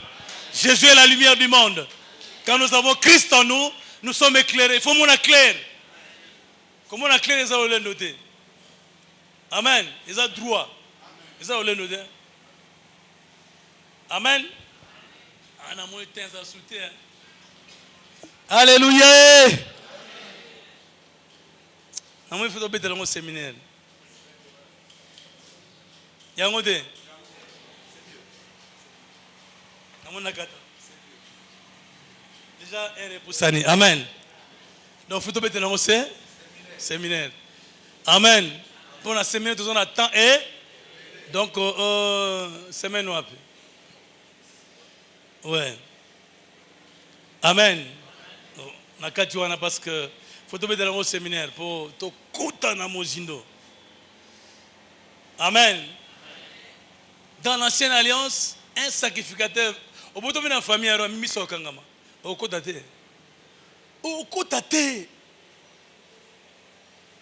Jésus est la lumière du monde. Quand nous avons Christ en nous, nous sommes éclairés. Il faut qu'on éclaire. Comment on éclaire les gens notés? Amen. Ils ont droit. Ils ont noté. Amen. Alléluia. Il faut être dans le séminaire. Il y a un côté. Déjà, elle est pour ça. Amen. Donc, il faut être dans le séminaire. Amen. Pour la séminaire, nous avons temps et donc, semaine ou après. Ouais. Amen. Parce que il faut être dans le séminaire pour te couper dans mon zindo. Amen. Dans l'ancienne alliance, un sacrificateur. Au bout de la famille, il y a un miso kangama. Au côté. Au côté.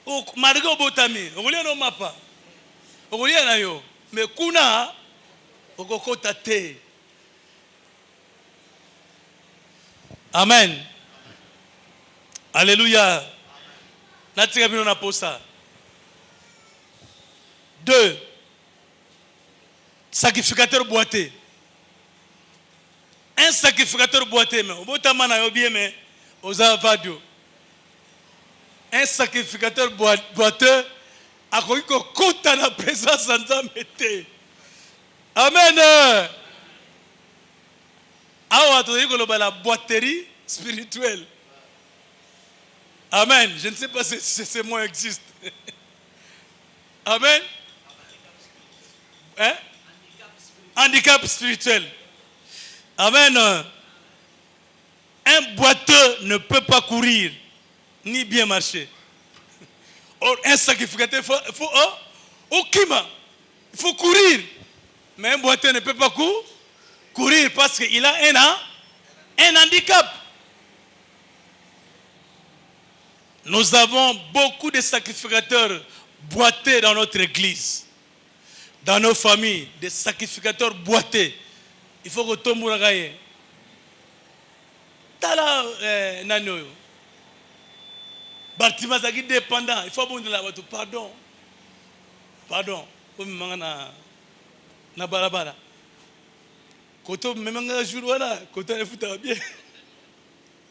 Au margo botami. Au lieu de mapa. Au lieu de yo. Mais kuna. Au côté. Amen. Alléluia. Natika bino na posa. 2. Sacrificateur boité. Un sacrificateur boité, mais au bout de mana yobi mais aux avadio. Un sacrificateur boiteux a connu que compte à la présence sans embêter. Amen. Ah, tu dis que la boiterie spirituelle. Amen. Je ne sais pas si ces mots existent. Amen. Hein? Handicap spirituel. Amen. Un boiteux ne peut pas courir ni bien marcher. Or, un sacrificateur, il faut courir. Mais un boiteux ne peut pas courir parce qu'il a un handicap. Nous avons beaucoup de sacrificateurs boités dans notre église. Dans nos familles, des sacrificateurs boités. Il faut que tout le monde gagne. Tala nano. Bartima zaki dépendant. Il faut abonder la bateau. Pardon. Comme mangana na barabara. Koto memanga jour wala. Koto ne futa bien.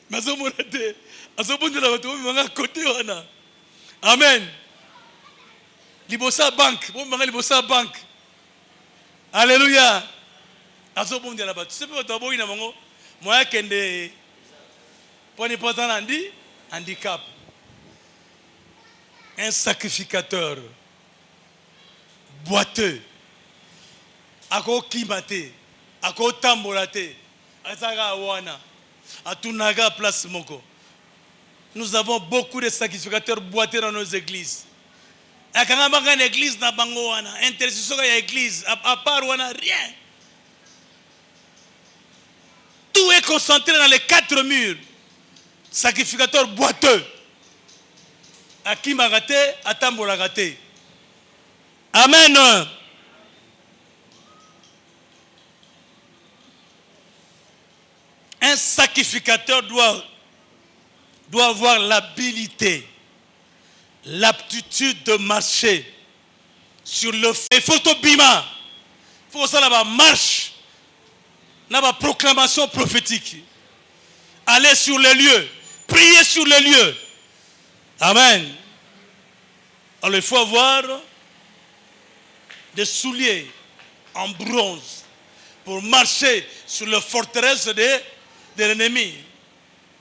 Mazo monate. Azo abonder la bateau memanga côté wana. Amen. Libosa banque. Bon, libosa banque. Alléluia. Azo bon là-bas. Tu sais pas d'abord il y a mon moi kende. Pour ne pas en dire handicap. Un sacrificateur boiteux. Ako kimate. Ako tambolate. Azaga wana. Atunaga place moko. Nous avons beaucoup de sacrificateurs boiteux dans nos églises. Et quand on a une église, na bango wana, intercession ya église, à part wana, rien. Tout est concentré dans les 4 murs. Sacrificateur boiteux. Akima raté, atambola raté. Amen. Un sacrificateur doit avoir l'habilité, l'aptitude de marcher sur le feu. Il faut tout bima. Il faut ça là-bas marche. Là-bas proclamation prophétique. Aller sur les lieux. Prier sur les lieux. Amen. Alors il faut avoir des souliers en bronze pour marcher sur la forteresse de l'ennemi.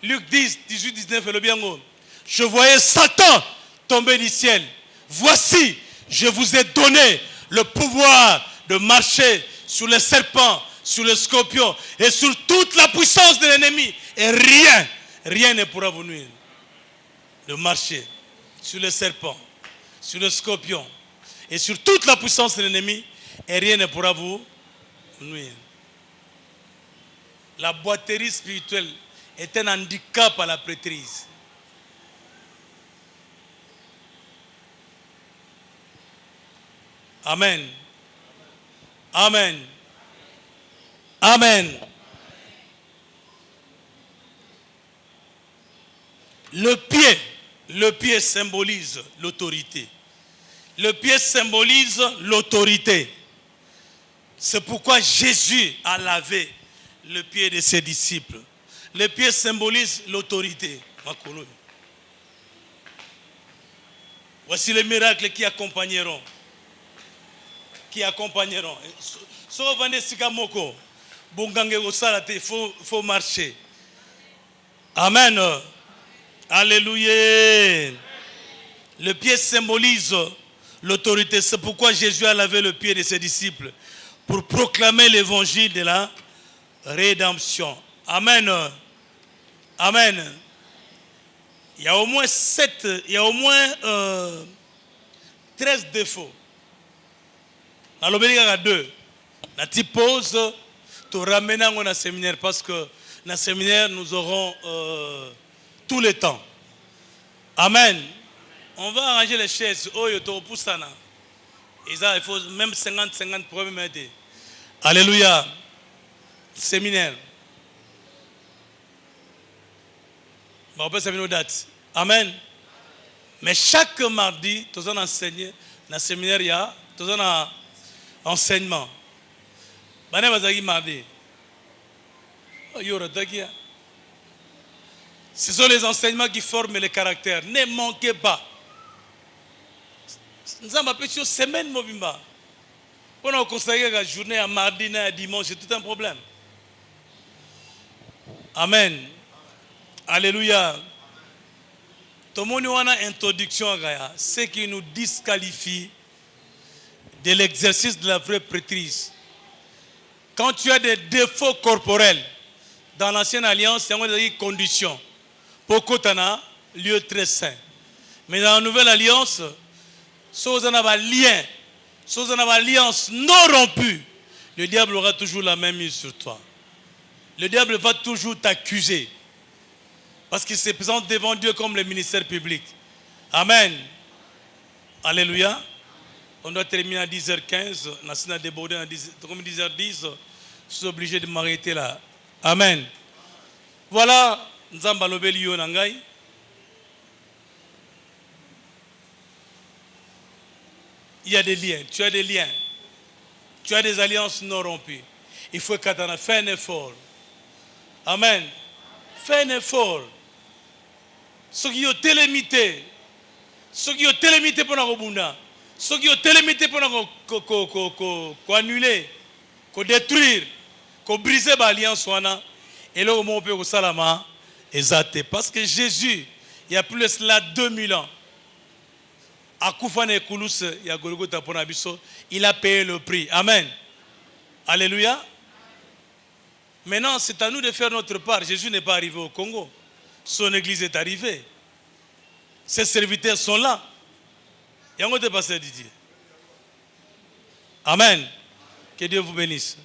Luc 10, 18, 19, le bien mot. Je voyais Satan tomber du ciel. Voici, je vous ai donné le pouvoir de marcher sur les serpents, sur les scorpions et sur toute la puissance de l'ennemi. Et rien ne pourra vous nuire. De marcher sur les serpents, sur les scorpions et sur toute la puissance de l'ennemi. Et rien ne pourra vous nuire. La boiterie spirituelle est un handicap à la prêtrise. Amen. Amen. Amen. Le pied symbolise l'autorité. Le pied symbolise l'autorité. C'est pourquoi Jésus a lavé le pied de ses disciples. Le pied symbolise l'autorité. Voici les miracles qui accompagneront. Qui accompagneront. Il faut marcher. Amen. Alléluia. Le pied symbolise l'autorité. C'est pourquoi Jésus a lavé le pied de ses disciples pour proclamer l'évangile de la rédemption. Amen. Amen. Il y a au moins 13 défauts. Dans l'obédience, il y a 2. La petite pause, tu ramènes dans le séminaire parce que dans le séminaire, nous aurons tout le temps. Amen. On va arranger les chaises. Oh, il faut même 50 problèmes. Alléluia. Séminaire. On peut savoir nos dates. Amen. Mais chaque mardi, tous on enseigne. Dans le séminaire, il y a tous on enseignement. Mardi. Ce sont les enseignements qui forment les caractères. Ne manquez pas. Nous avons appelé semaine mobimba. Quand on consacre la journée à mardi et à dimanche, c'est tout un problème. Amen. Alléluia. Tout le monde a une introduction à ce qui nous disqualifie de l'exercice de la vraie prêtrise. Quand tu as des défauts corporels, dans l'ancienne alliance, il y a des conditions. Pour Kotana, lieu très saint. Mais dans la nouvelle alliance, si vous en avez un lien, si vous en avez une alliance non rompue, le diable aura toujours la même mise sur toi. Le diable va toujours t'accuser. Parce qu'il se présente devant Dieu comme le ministère public. Amen. Alléluia. On doit terminer à 10h15. On a débordé à 10h10. Je suis obligé de m'arrêter là. Amen. Voilà. Nzamba lobeli yo nangai. Il y a des liens. Tu as des liens. Tu as des alliances non rompues. Il faut que tu fasses un effort. Amen. Fais un effort. Ceux qui ont télémité pour la robunda. Ceux qui ont télémité pour annuler, détruire, briser l'alliance, et là, on peut salama exacté. Parce que Jésus, il y a plus de cela 2000 ans, il a payé le prix. Amen. Alléluia. Maintenant, c'est à nous de faire notre part. Jésus n'est pas arrivé au Congo. Son église est arrivée. Ses serviteurs sont là. Il y a un pasteur Didier. Amen. Que Dieu vous bénisse.